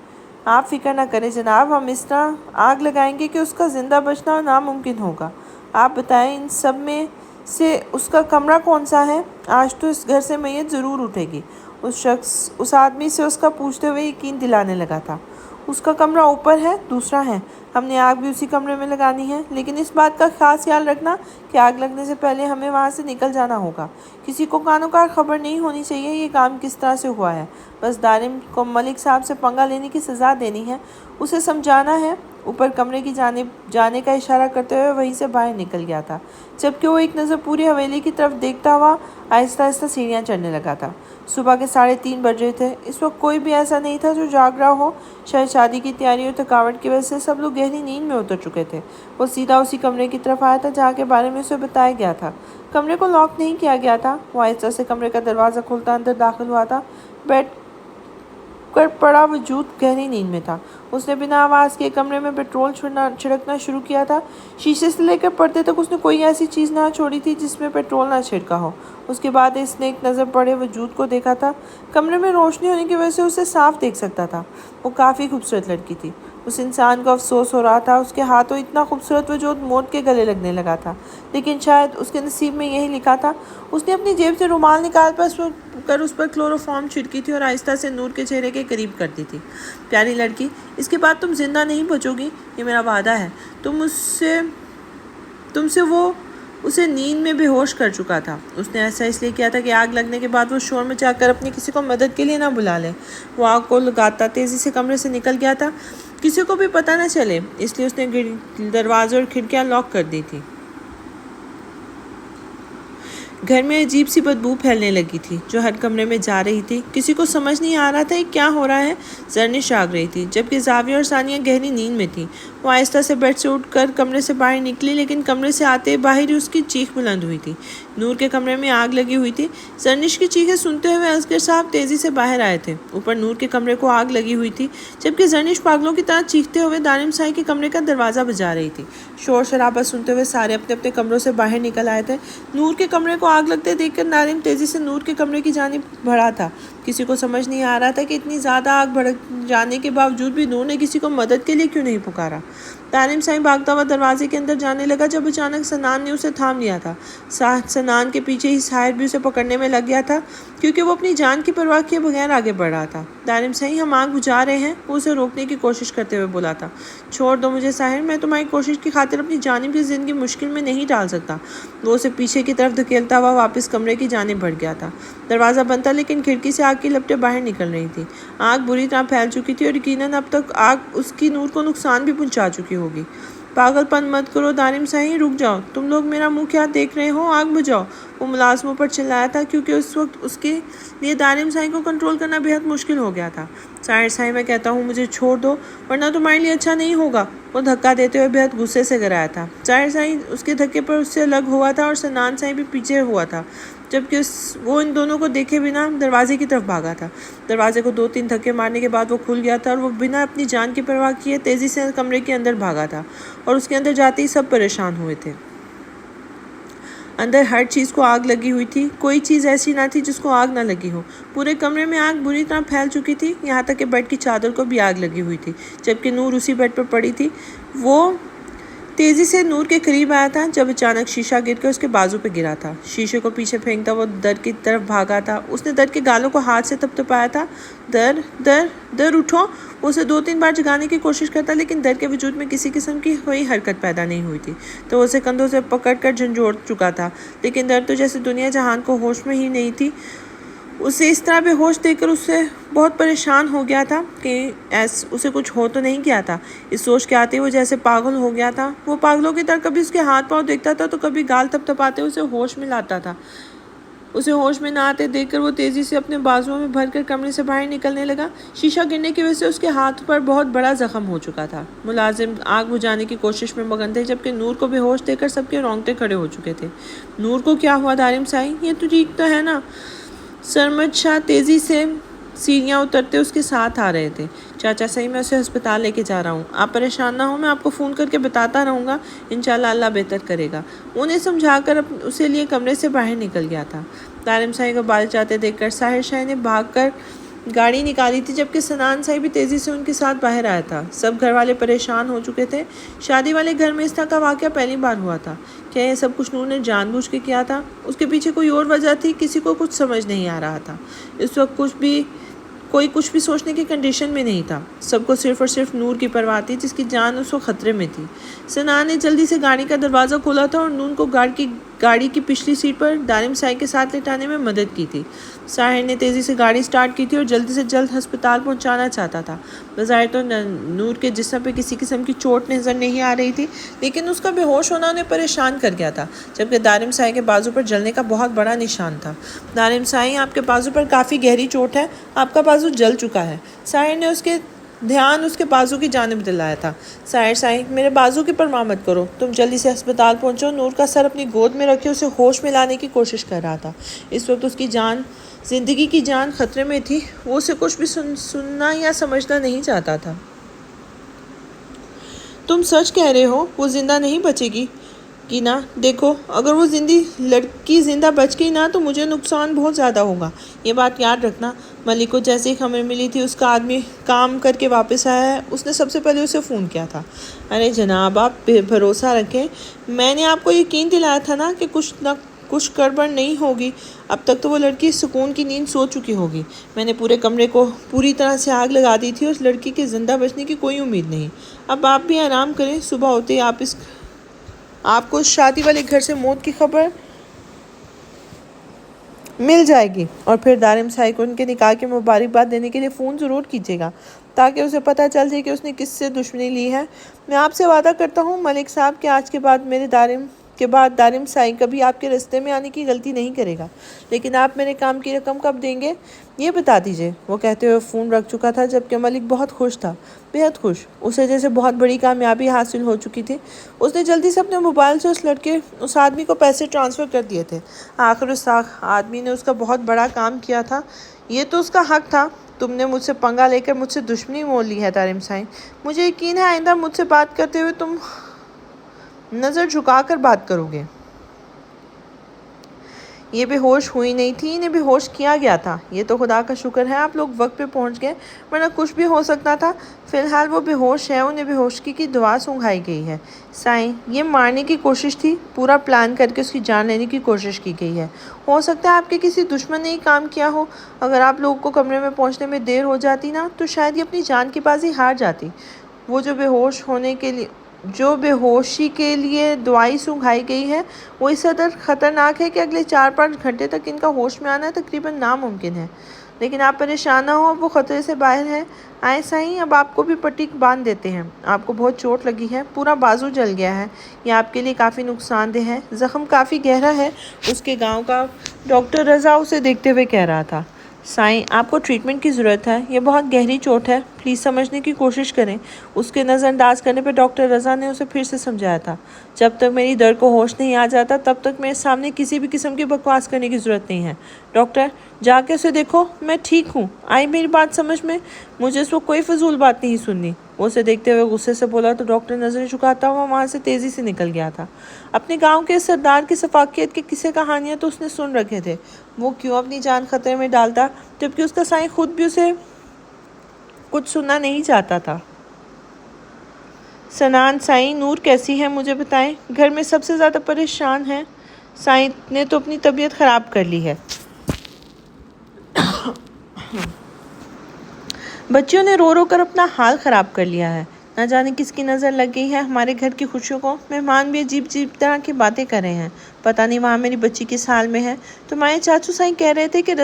آپ فکر نہ کریں جناب، ہم اس طرح آگ لگائیں گے کہ اس کا زندہ بچنا ناممکن ہوگا۔ آپ بتائیں، ان سب میں سے اس کا کمرہ کون سا ہے؟ آج تو اس گھر سے میت ضرور اٹھے گی۔ اس آدمی سے اس کا پوچھتے ہوئے یقین دلانے لگا تھا۔ اس کا کمرہ اوپر ہے، دوسرا ہے۔ ہم نے آگ بھی اسی کمرے میں لگانی ہے، لیکن اس بات کا خاص خیال رکھنا کہ آگ لگنے سے پہلے ہمیں وہاں سے نکل جانا ہوگا۔ کسی کو کانوں کار خبر نہیں ہونی چاہیے یہ کام کس طرح سے ہوا ہے۔ بس دارم کو ملک صاحب سے پنگا لینے کی سزا دینی ہے، اسے سمجھانا ہے۔ اوپر کمرے کی جانب جانے کا اشارہ کرتے ہوئے وہیں سے باہر نکل گیا تھا، جبکہ وہ ایک نظر پوری حویلی کی طرف دیکھتا ہوا آہستہ آہستہ سیڑھیاں چڑھنے لگا تھا۔ صبح کے 3:30 بج رہے تھے۔ اس وقت کوئی بھی ایسا نہیں تھا جو جاگ رہا ہو۔ شاید شادی کی تیاری اور تھکاوٹ کی وجہ سے سب لوگ گہری نیند میں اتر چکے تھے۔ وہ سیدھا اسی کمرے کی طرف آیا تھا جہاں کے بارے میں اسے بتایا گیا تھا۔ کمرے کو لاک نہیں کیا گیا تھا۔ وہ آہستہ سے کمرے کا دروازہ کھولتا اندر داخل ہوا تھا۔ بیٹھ کر پڑا وجود گہری نیند میں تھا۔ اس نے بنا آواز کے کمرے میں پیٹرول چھڑکنا شروع کیا تھا۔ شیشے سے لے کر پردے تک اس نے کوئی ایسی چیز نہ چھوڑی تھی جس میں پیٹرول نہ چھڑکا ہو۔ اس کے بعد اس نے ایک نظر پڑے وجود کو دیکھا تھا۔ کمرے میں روشنی ہونے کی وجہ سے اسے صاف دیکھ سکتا تھا۔ وہ کافی خوبصورت لڑکی تھی۔ اس انسان کو افسوس ہو رہا تھا، اس کے ہاتھوں اتنا خوبصورت وجود موت کے گلے لگنے لگا تھا، لیکن شاید اس کے نصیب میں یہی لکھا تھا۔ اس نے اپنی جیب سے رومال نکال کر اس پر کلوروفارم چھڑکی تھی اور آہستہ سے نور کے چہرے کے قریب کرتی تھی۔ پیاری لڑکی، اس کے بعد تم زندہ نہیں بچو گی، یہ میرا وعدہ ہے۔ تم سے وہ اسے نیند میں بے ہوش کر چکا تھا۔ اس نے ایسا اس لیے کیا تھا کہ آگ لگنے کے بعد وہ شور مچا کر اپنی کسی کو مدد کے لیے نہ بلا لے۔ وہ آگ کو لگاتا تیزی سے کمرے سے نکل گیا تھا، کسی کو بھی پتہ نہ چلے، اس لیے اس نے دروازے اور کھڑکیاں لاک کر دی تھی۔ گھر میں عجیب سی بدبو پھیلنے لگی تھی جو ہر کمرے میں جا رہی تھی۔ کسی کو سمجھ نہیں آ رہا تھا کہ کیا ہو رہا ہے۔ زرنش جاگ رہی تھی، جبکہ زاویہ اور ثانیہ گہری نیند میں تھی۔ وہ آہستہ سے بیڈ سے اٹھ کر کمرے سے باہر نکلی، لیکن کمرے سے آتے باہر ہی اس کی چیخ بلند ہوئی تھی۔ نور کے کمرے میں آگ لگی ہوئی تھی۔ زرنش کی چیخیں سنتے ہوئے اصغر صاحب تیزی سے باہر آئے تھے۔ اوپر نور کے کمرے کو آگ لگی ہوئی تھی، جبکہ زرنش پاگلوں کی طرح چیختے ہوئے دارم صاحب کے کمرے کا دروازہ بجا رہی تھی۔ شور شرابہ سنتے ہوئے سارے اپنے اپنے کمروں سے باہر نکل آئے تھے۔ نور کے کمرے کو آگ لگتے دیکھ کر دارم تیزی سے نور کے کمرے کی جانب بڑھا تھا۔ کسی کو سمجھ نہیں آ رہا تھا کہ اتنی زیادہ آگ بھڑک جانے کے باوجود بھی نور نے کسی کو مدد کے لیے کیوں نہیں پکارا۔ دارم صاحب بھاگتا ہوا دروازے کے اندر جانے لگا جب اچانک سنان نے اسے تھام لیا تھا۔ سنان کے پیچھے ہی ساحر بھی اسے پکڑنے میں لگ گیا تھا، کیونکہ وہ اپنی جان کی پرواہ کیے بغیر آگے بڑھ رہا تھا۔ دارم صاحب ہم آگ بجھا رہے ہیں، وہ اسے روکنے کی کوشش کرتے ہوئے بولا تھا۔ چھوڑ دو مجھے ساحر، میں تمہاری کوشش کی خاطر اپنی جانب کی زندگی مشکل میں نہیں ڈال سکتا۔ وہ اسے پیچھے کی طرف دھکیلتا ہوا واپس کمرے کی جانب بڑھ گیا تھا۔ دروازہ بند تھا، لیکن کھڑکی سے آگ کی لپٹیں باہر نکل رہی تھیں۔ آگ بری طرح پھیل چکی تھی اور یقیناً اب تک آگ اس کی نور کو نقصان بھی پہنچا چکی ہوگی۔ پاگل پن مت کرو دارم صاحب، رک جاؤ، تم لوگ میرا منہ کیا دیکھ رہے ہو، آگ بجھاؤ۔ وہ ملازموں پر چلایا تھا، کیونکہ اس وقت اس کے لیے دارم صاحب کو کنٹرول کرنا بہت مشکل ہو گیا تھا۔ ساحر صاحب میں کہتا ہوں مجھے چھوڑ دو، ورنہ تمہارے لیے اچھا نہیں ہوگا۔ وہ دھکا دیتے ہوئے بہت غصے سے گرایا تھا۔ ساحر صاحب اس کے دھکے پر اس سے الگ ہوا تھا اور سنان صاحب بھی پیچھے ہوا تھا، جبکہ وہ ان دونوں کو دیکھے بنا دروازے کی طرف بھاگا تھا۔ دروازے کو 2-3 دھکے مارنے کے بعد وہ کھل گیا تھا اور وہ بنا اپنی جان کی پرواہ کیے تیزی سے کمرے کے اندر بھاگا تھا، اور اس کے اندر جاتے ہی سب پریشان ہوئے تھے۔ اندر ہر چیز کو آگ لگی ہوئی تھی، کوئی چیز ایسی نہ تھی جس کو آگ نہ لگی ہو۔ پورے کمرے میں آگ بری طرح پھیل چکی تھی، یہاں تک کہ بیڈ کی چادر کو بھی آگ لگی ہوئی تھی، جبکہ نور اسی بیڈ پر پڑی تھی۔ وہ تیزی سے نور کے قریب آیا تھا جب اچانک شیشہ گر کر اس کے بازو پہ گرا تھا۔ شیشے کو پیچھے پھینکتا وہ در کی طرف بھاگا تھا۔ اس نے در کے گالوں کو ہاتھ سے تپتپایا تھا۔ در در در اٹھو! وہ اسے 2-3 بار جگانے کی کوشش کرتا، لیکن در کے وجود میں کسی قسم کی کوئی حرکت پیدا نہیں ہوئی تھی۔ تو وہ اسے کندھوں سے پکڑ کر جھنجھوڑ چکا تھا، لیکن در تو جیسے دنیا جہان کو ہوش میں ہی نہیں تھی۔ اسے اس طرح بے ہوش دیکھ کر اسے بہت پریشان ہو گیا تھا کہ اسے کچھ ہو تو نہیں گیا تھا۔ اس سوچ کے آتے وہ جیسے پاگل ہو گیا تھا۔ وہ پاگلوں کی طرح کبھی اس کے ہاتھ پاؤں دیکھتا تھا تو کبھی گال تپتپاتے اسے ہوش میں لاتا تھا۔ اسے ہوش میں نہ آتے دیکھ کر وہ تیزی سے اپنے بازوؤں میں بھر کر کمرے سے باہر نکلنے لگا۔ شیشہ گرنے کی وجہ سے اس کے ہاتھ پر بہت بڑا زخم ہو چکا تھا۔ ملازم آگ بجھانے کی کوشش میں مگن تھے، جبکہ نور کو بے ہوش دیکھ کر سب کے رونگٹے کھڑے ہو چکے تھے۔ نور کو کیا ہوا دارم صاحب؟ یہ تو ٹھیک تو ہے نا؟ سرمد شاہ تیزی سے سیڑھیاں اترتے اس کے ساتھ آ رہے تھے۔ چاچا صاحب میں اسے ہسپتال لے کے جا رہا ہوں، آپ پریشان نہ ہوں، میں آپ کو فون کر کے بتاتا رہوں گا، انشاءاللہ اللہ بہتر کرے گا۔ انہیں سمجھا کر اسے لیے کمرے سے باہر نکل گیا تھا۔ دارم صاحب کو بال چاہتے دیکھ کر ساحر شاہ نے بھاگ کر گاڑی نکالی تھی، جبکہ سنان صاحب بھی تیزی سے ان کے ساتھ باہر آیا تھا۔ سب گھر والے پریشان ہو چکے تھے۔ شادی والے گھر میں اس طرح کا واقعہ پہلی بار ہوا تھا۔ کیا یہ سب کچھ نور نے جان بوجھ کے کیا تھا؟ اس کے پیچھے کوئی اور وجہ تھی؟ کسی کو کچھ سمجھ نہیں آ رہا تھا۔ اس وقت کوئی کچھ بھی سوچنے کی کنڈیشن میں نہیں تھا۔ سب کو صرف اور صرف نور کی پرواہ تھی، جس کی جان اس وقت خطرے میں تھی۔ سنان نے جلدی سے گاڑی کا دروازہ کھولا تھا اور نور کو گاڑی کی پچھلی سیٹ پر دارم صاحب کے ساتھ لٹانے میں مدد کی تھی۔ ساحر نے تیزی سے گاڑی سٹارٹ کی تھی اور جلد سے جلد ہسپتال پہنچانا چاہتا تھا۔ بظاہر تو نور کے جسم پہ کسی قسم کی چوٹ نظر نہیں آ رہی تھی، لیکن اس کا بے ہوش ہونا انہیں پریشان کر گیا تھا، جبکہ دارم صاحب کے بازو پر جلنے کا بہت بڑا نشان تھا۔ دارم صاحب آپ کے بازو پر کافی گہری چوٹ ہے، آپ کا بازو جل چکا ہے۔ ساحر نے اس کے دھیان اس کے بازو کی جانب دلایا تھا۔ ساحر صاحب میرے بازو کی پرواہ مت کرو، تم جلدی سے ہسپتال پہنچو۔ نور کا سر اپنی گود میں رکھے اسے ہوش میں لانے کی کوشش کر رہا تھا۔ اس وقت اس کی زندگی کی جان خطرے میں تھی۔ وہ اسے کچھ بھی سننا یا سمجھنا نہیں چاہتا تھا۔ تم سچ کہہ رہے ہو، وہ زندہ نہیں بچے گی کہ نہ؟ دیکھو، اگر وہ لڑکی زندہ بچ گئی نا تو مجھے نقصان بہت زیادہ ہوگا، یہ بات یاد رکھنا۔ ملک کو جیسے ہی خبر ملی تھی اس کا آدمی کام کر کے واپس آیا ہے، اس نے سب سے پہلے اسے فون کیا تھا۔ ارے جناب، آپ بھروسہ رکھیں، میں نے آپ کو یقین دلایا تھا نا کہ کچھ گڑبڑ نہیں ہوگی۔ اب تک تو وہ لڑکی سکون کی نیند سو چکی ہوگی۔ میں نے پورے کمرے کو پوری طرح سے آگ لگا دی تھی، اس لڑکی کے زندہ بچنے کی کوئی امید نہیں۔ اب آپ بھی آرام کریں، صبح ہوتے ہی آپ کو اس شادی والے گھر سے موت کی خبر مل جائے گی، اور پھر دارم صاحب کو ان کے نکاح کی مبارکباد دینے کے لیے فون ضرور کیجیے گا، تاکہ اسے پتہ چل جائے کہ اس نے کس سے دشمنی لی ہے۔ میں آپ سے وعدہ کرتا ہوں ملک صاحب کہ آج کے بعد میرے دارم کے بعد دارم سائیں کبھی آپ کے راستے میں آنے کی غلطی نہیں کرے گا، لیکن آپ میرے کام کی رقم کب دیں گے یہ بتا دیجئے۔ وہ کہتے ہوئے فون رکھ چکا تھا، جبکہ ملک بہت خوش تھا، بہت خوش، اسے جیسے بہت بڑی کامیابی حاصل ہو چکی تھی۔ اس نے جلدی سے اپنے موبائل سے اس آدمی کو پیسے ٹرانسفر کر دیے تھے۔ آخر اس آدمی نے اس کا بہت بڑا کام کیا تھا، یہ تو اس کا حق تھا۔ تم نے مجھ سے پنگا لے کر مجھ سے دشمنی مول لی ہے دارم سائیں۔ مجھے یقین ہے آئندہ مجھ سے بات کرتے ہوئے تم نظر جھکا کر بات کرو گے۔ یہ بے ہوش ہوئی نہیں تھی، انہیں بے ہوش کیا گیا تھا۔ یہ تو خدا کا شکر ہے آپ لوگ وقت پہ پہنچ گئے، ورنہ کچھ بھی ہو سکتا تھا۔ فی الحال وہ بے ہوش ہے، انہیں بے ہوشی کی دوا سنگھائی گئی ہے۔ سائیں، یہ مارنے کی کوشش تھی، پورا پلان کر کے اس کی جان لینے کی کوشش کی گئی ہے۔ ہو سکتا ہے آپ کے کسی دشمن نے یہ کام کیا ہو۔ اگر آپ لوگوں کو کمرے میں پہنچنے میں دیر ہو جاتی نا تو شاید یہ اپنی جان کی بازی ہار جاتی۔ وہ جو بے ہوشی کے لیے دوائی سنگھائی گئی ہے وہ اس قدر خطرناک ہے کہ اگلے 4-5 گھنٹے تک ان کا ہوش میں آنا تقریباً ناممکن ہے۔ لیکن آپ پریشان نہ ہوں، وہ خطرے سے باہر ہے۔ آئیں سائیں، اب آپ کو بھی پٹی باندھ دیتے ہیں۔ آپ کو بہت چوٹ لگی ہے، پورا بازو جل گیا ہے، یہ آپ کے لیے کافی نقصان دہ ہے، زخم کافی گہرا ہے۔ اس کے گاؤں کا ڈاکٹر رضا اسے دیکھتے ہوئے کہہ رہا تھا۔ سائیں، آپ کو ٹریٹمنٹ کی ضرورت ہے، یہ بہت گہری چوٹ ہے، پلیز سمجھنے کی کوشش کریں۔ اس کے نظر انداز کرنے پہ ڈاکٹر رضا نے اسے پھر سے سمجھایا تھا، جب تک میری درد کو ہوش نہیں آ جاتا تب تک میرے سامنے کسی بھی قسم کی بکواس کرنے کی ضرورت نہیں ہے۔ ڈاکٹر، جا کے اسے دیکھو، میں ٹھیک ہوں۔ آئی میری بات سمجھ میں؟ مجھے اس وقت کوئی فضول بات نہیں سننی۔ وہ اسے دیکھتے ہوئے غصے سے بولا تو ڈاکٹر نظریں جھکاتا ہوا وہاں سے تیزی سے نکل گیا تھا۔ اپنے گاؤں کے سردار کی سفاکیت کے قصے کہانیاں تو اس نے سن رکھے تھے، وہ کیوں اپنی جان خطرے میں ڈالتا، جبکہ اس کا سائیں خود بھی اسے کچھ سننا نہیں چاہتا تھا۔ سنان سائیں، نور کیسی ہے مجھے بتائیں، گھر میں سب سے زیادہ پریشان ہے۔ سائیں نے تو اپنی طبیعت خراب کر لی ہے، بچیوں نے رو رو کر اپنا حال خراب کر لیا ہے، نہ جانے کس کی نظر لگ گئی ہے ہمارے گھر کی خوشیوں کو۔ مہمان بھی عجیب عجیب طرح کی باتیں کر رہے ہیں، پتہ نہیں وہاں میری بچی کس حال میں ہے۔ تمہارے چاچو سائیں کہہ رہے تھے کہ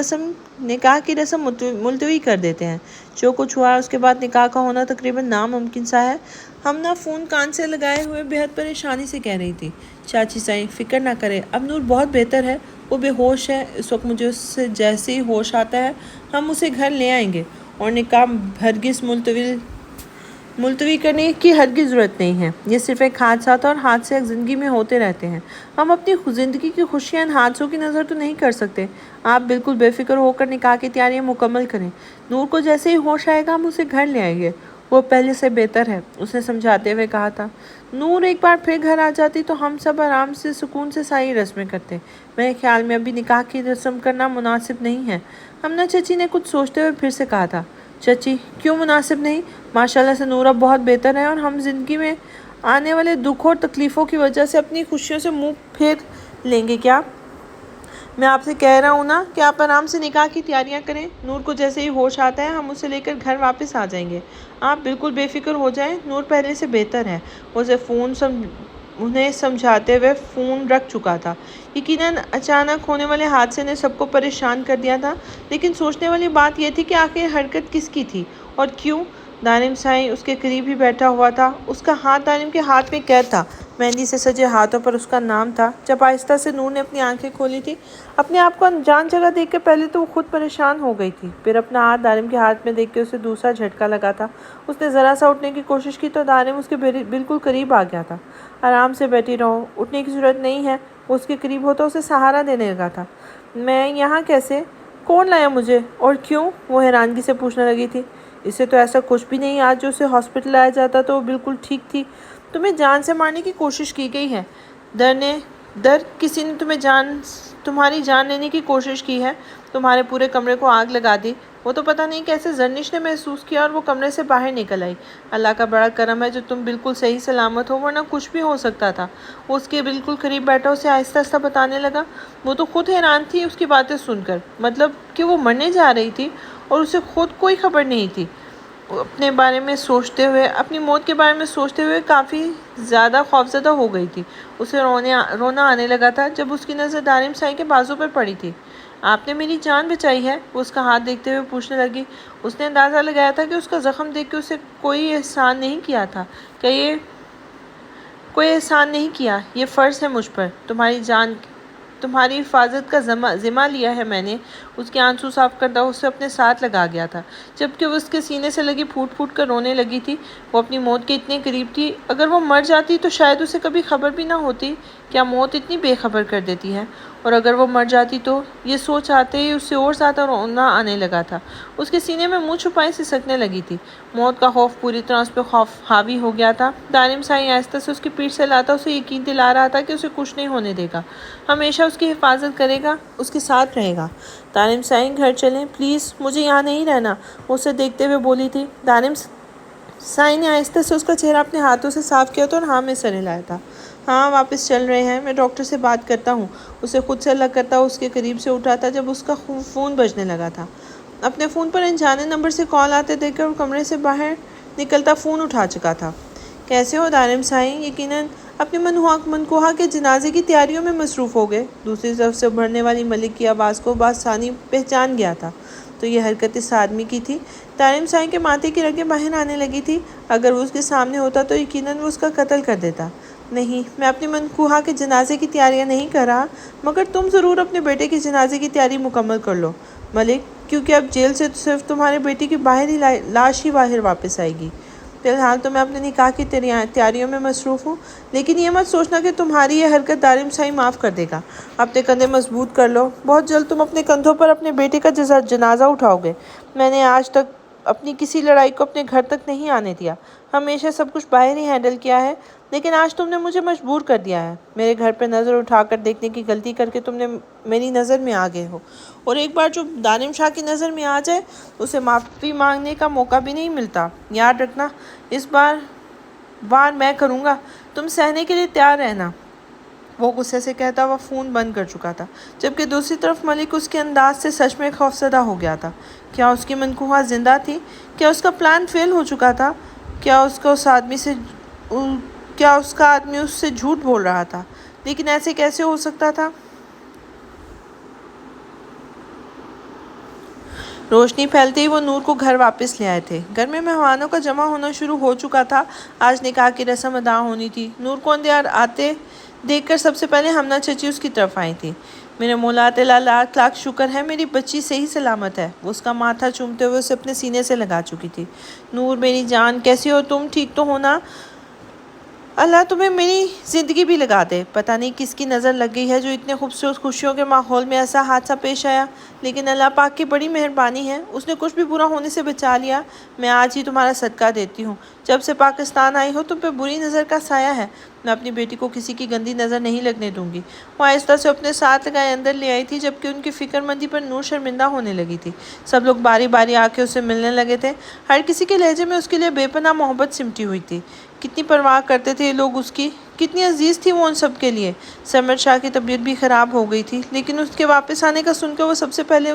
نکاح کی رسم ملتوی کر دیتے ہیں، جو کچھ ہوا ہے اس کے بعد نکاح کا ہونا تقریباً ناممکن سا ہے۔ ہم نہ فون کان سے لگائے ہوئے بہت پریشانی سے کہہ رہی تھی۔ چاچی سائیں، فکر نہ کرے، اب نور بہت بہتر ہے، وہ بے ہوش ہے اس وقت، مجھے اس سے جیسے ہی ہوش آتا ہے ہم اسے گھر لے آئیں گے، اور نکاح ہرگز ملتوی کرنے کی ہرگز ضرورت نہیں ہے۔ یہ صرف ایک حادثہ تھا اور حادثے زندگی میں ہوتے رہتے ہیں، ہم اپنی زندگی کی خوشیاں ان حادثوں کی نظر تو نہیں کر سکتے۔ آپ بالکل بے فکر ہو کر نکاح کی تیاریاں مکمل کریں، نور کو جیسے ہی ہوش آئے گا ہم اسے گھر لے آئیں گے، وہ پہلے سے بہتر ہے، اس نے سمجھاتے ہوئے کہا تھا۔ نور ایک بار پھر گھر آ جاتی تو ہم سب آرام سے سکون سے ساری رسمیں کرتے، میرے خیال میں ابھی نکاح کی رسم کرنا مناسب نہیں ہے۔ ہمنا چچی نے کچھ سوچتے ہوئے پھر سے کہا تھا۔ چچی، کیوں مناسب نہیں؟ ماشاءاللہ سے نور اب بہت بہتر ہے، اور ہم زندگی میں آنے والے دکھوں اور تکلیفوں کی وجہ سے اپنی خوشیوں سے منہ پھیر لیں گے کیا؟ میں آپ سے کہہ رہا ہوں نا کہ آپ آرام سے نکاح کی تیاریاں کریں، نور کو جیسے ہی ہوش آتا ہے ہم اسے لے کر گھر واپس آ جائیں گے، آپ بالکل بے فکر ہو جائیں، نور پہلے سے بہتر ہے۔ انہیں سمجھاتے ہوئے فون رکھ چکا تھا۔ یقیناً اچانک ہونے والے حادثے نے سب کو پریشان کر دیا تھا، لیکن سوچنے والی بات یہ تھی کہ آخر حرکت کس کی تھی اور کیوں؟ دارم سائیں اس کے قریب ہی بیٹھا ہوا تھا، اس کا ہاتھ دارم کے ہاتھ میں قید تھا، مہندی سے سجے ہاتھوں پر اس کا نام تھا۔ جب آہستہ سے نور نے اپنی آنکھیں کھولی تھی، اپنے آپ کو انجان جگہ دیکھ کر پہلے تو وہ خود پریشان ہو گئی تھی، پھر اپنا ہاتھ دارم کے ہاتھ میں دیکھ کے اسے دوسرا جھٹکا لگا تھا۔ اس نے ذرا سا اٹھنے کی کوشش کی تو دارم اس کے بالکل قریب آ گیا تھا۔ آرام سے بیٹھی رہو، اٹھنے کی ضرورت نہیں ہے، وہ اس کے قریب ہوتا اسے سہارا دینے لگا تھا۔ میں یہاں کیسے؟ کون لایا مجھے اور کیوں؟ وہ حیرانگی سے پوچھنے لگی تھی۔ اسے تو ایسا کچھ بھی نہیں، آج جو اسے ہاسپٹل لایا جاتا تو وہ بالکل ٹھیک تھی۔ تمہیں جان سے مارنے کی کوشش کی گئی ہے، کسی نے تمہاری جان لینے کی کوشش کی ہے، تمہارے پورے کمرے کو آگ لگا دی۔ وہ تو پتہ نہیں کیسے زرنش نے محسوس کیا اور وہ کمرے سے باہر نکل آئی۔ اللہ کا بڑا کرم ہے جو تم بالکل صحیح سلامت ہو، ورنہ کچھ بھی ہو سکتا تھا۔ وہ اس کے بالکل قریب بیٹھا اسے آہستہ آہستہ بتانے لگا۔ وہ تو خود حیران تھی اس کی باتیں سن کر، مطلب کہ وہ مرنے جا رہی تھی اور اسے خود کوئی خبر نہیں تھی۔ اپنے بارے میں سوچتے ہوئے، اپنی موت کے بارے میں سوچتے ہوئے کافی زیادہ خوفزدہ ہو گئی تھی۔ اسے رونا آنے لگا تھا جب اس کی نظر دارم سائیں کے بازو پر پڑی تھی۔ آپ نے میری جان بچائی ہے، وہ اس کا ہاتھ دیکھتے ہوئے پوچھنے لگی۔ اس نے اندازہ لگایا تھا کہ اس کا زخم دیکھ کے اسے کوئی احسان نہیں کیا تھا، کہ یہ کوئی احسان نہیں کیا، یہ فرض ہے مجھ پر، تمہاری حفاظت کا ذمہ لیا ہے میں نے۔ اس کے آنسو صاف کردہ اسے اپنے ساتھ لگا گیا تھا، جبکہ وہ اس کے سینے سے لگی پھوٹ پھوٹ کر رونے لگی تھی۔ وہ اپنی موت کے اتنے قریب تھی، اگر وہ مر جاتی تو شاید اسے کبھی خبر بھی نہ ہوتی۔ کیا موت اتنی بے خبر کر دیتی ہے؟ اور اگر وہ مر جاتی تو؟ یہ سوچ آتے ہی اسے اور زیادہ رونا آنے لگا تھا۔ اس کے سینے میں منہ چھپائے سسکنے لگی تھی۔ موت کا خوف پوری طرح اس پہ حاوی ہو گیا تھا۔ دارم سائیں آہستہ سے اس کی پیٹھ سے لاتا اسے یقین دلا رہا تھا کہ اسے کچھ نہیں ہونے دے گا، ہمیشہ اس کی حفاظت کرے گا، اس کے ساتھ رہے گا۔ دارم سائیں گھر چلیں پلیز، مجھے یہاں نہیں رہنا، وہ اسے دیکھتے ہوئے بولی تھی۔ دارم سائیں نے آہستہ سے اس کا چہرہ اپنے ہاتھوں سے صاف کیا تھا اور ہاں میں سر ہلایا تھا۔ ہاں واپس چل رہے ہیں، میں ڈاکٹر سے بات کرتا ہوں۔ اسے خود سے الگ کرتا اس کے قریب سے اٹھا تھا جب اس کا فون بجنے لگا تھا۔ اپنے فون پر انجانے نمبر سے کال آتے دیکھ کر وہ کمرے سے باہر نکلتا فون اٹھا چکا تھا۔ کیسے ہو دارم سائیں؟ یقیناً اپنی منکوہا کے جنازے کی تیاریوں میں مصروف ہو گئے۔ دوسری طرف سے ابھرنے والی ملک کی آواز کو بآسانی پہچان گیا تھا، تو یہ حرکت اس آدمی کی تھی۔ دارم سائیں کے ماتھے کی رگیں باہر آنے لگی تھی۔ اگر وہ اس کے سامنے ہوتا تو یقیناً وہ اس کا قتل کر دیتا۔ نہیں، میں اپنی منکوہا کے جنازے کی تیاریاں نہیں کر رہا، مگر تم ضرور اپنے بیٹے کے جنازے کی تیاری مکمل کر لو ملک، کیونکہ اب جیل سے صرف تمہارے بیٹے کی لاش ہی باہر واپس آئے گی۔ فی الحال تو میں اپنے نکاح کی تیاریوں میں مصروف ہوں، لیکن یہ مت سوچنا کہ تمہاری یہ حرکت دارم سائیں معاف کر دے گا۔ اپنے کندھے مضبوط کر لو، بہت جلد تم اپنے کندھوں پر اپنے بیٹے کا جنازہ اٹھاؤ گے۔ میں نے آج تک اپنی کسی لڑائی کو اپنے گھر تک نہیں آنے دیا، ہمیشہ سب کچھ باہر ہی ہینڈل کیا ہے، لیکن آج تم نے مجھے مجبور کر دیا ہے۔ میرے گھر پہ نظر اٹھا کر دیکھنے کی غلطی کر کے تم نے میری نظر میں آ گئے ہو، اور ایک بار جو دارم شاہ کی نظر میں آ جائے اسے معافی مانگنے کا موقع بھی نہیں ملتا۔ یاد رکھنا، اس بار میں کروں گا، تم سہنے کے لیے تیار رہنا۔ وہ غصے سے کہتا ہوا فون بند کر چکا تھا، جبکہ دوسری طرف ملک اس کے انداز سے سچ میں خوفزدہ ہو گیا تھا۔ کیا اس کی منکوہا زندہ تھی؟ کیا اس کا پلان فیل ہو چکا تھا؟ کیا اس کا آدمی اس سے جھوٹ بول رہا تھا؟ لیکن ایسے کیسے ہو سکتا تھا؟ روشنی پھیلتے ہی وہ نور کو گھر واپس لے آئے تھے۔ گھر میں مہمانوں کا جمع ہونا شروع ہو چکا تھا۔ آج نکاح کی رسم ادا ہونی تھی۔ نور کو اندر آتے دیکھ کر سب سے پہلے ہمنا چچی اس کی طرف آئی تھی۔ میرے مولا تعالیٰ لاکھ لاکھ شکر ہے میری بچی صحیح سلامت ہے، وہ اس کا ماتھا چومتے ہوئے اسے اپنے سینے سے لگا چکی تھی۔ نور میری جان، کیسی ہو تم؟ ٹھیک تو ہو نا؟ اللہ تمہیں میری زندگی بھی لگا دے۔ پتہ نہیں کس کی نظر لگ گئی ہے جو اتنے خوبصورت خوشیوں کے ماحول میں ایسا حادثہ پیش آیا، لیکن اللہ پاک کی بڑی مہربانی ہے، اس نے کچھ بھی برا ہونے سے بچا لیا۔ میں آج ہی تمہارا صدقہ دیتی ہوں۔ جب سے پاکستان آئی ہو تم پہ بری نظر کا سایہ ہے، میں اپنی بیٹی کو کسی کی گندی نظر نہیں لگنے دوں گی۔ وہ آہستہ سے اپنے ساتھ لگائے اندر لے آئی تھی، جبکہ ان کی فکر مندی پر نور شرمندہ ہونے لگی تھی۔ سب لوگ باری باری آ کے اسے ملنے لگے تھے، ہر کسی کے لہجے میں اس کے لیے بے پناہ محبت سمٹی ہوئی تھی۔ کتنی پرواہ کرتے تھے یہ لوگ اس کی، کتنی عزیز تھی وہ ان سب کے لیے۔ سمر شاہ کی طبیعت بھی خراب ہو گئی تھی، لیکن اس کے واپس آنے کا سن کر وہ سب سے پہلے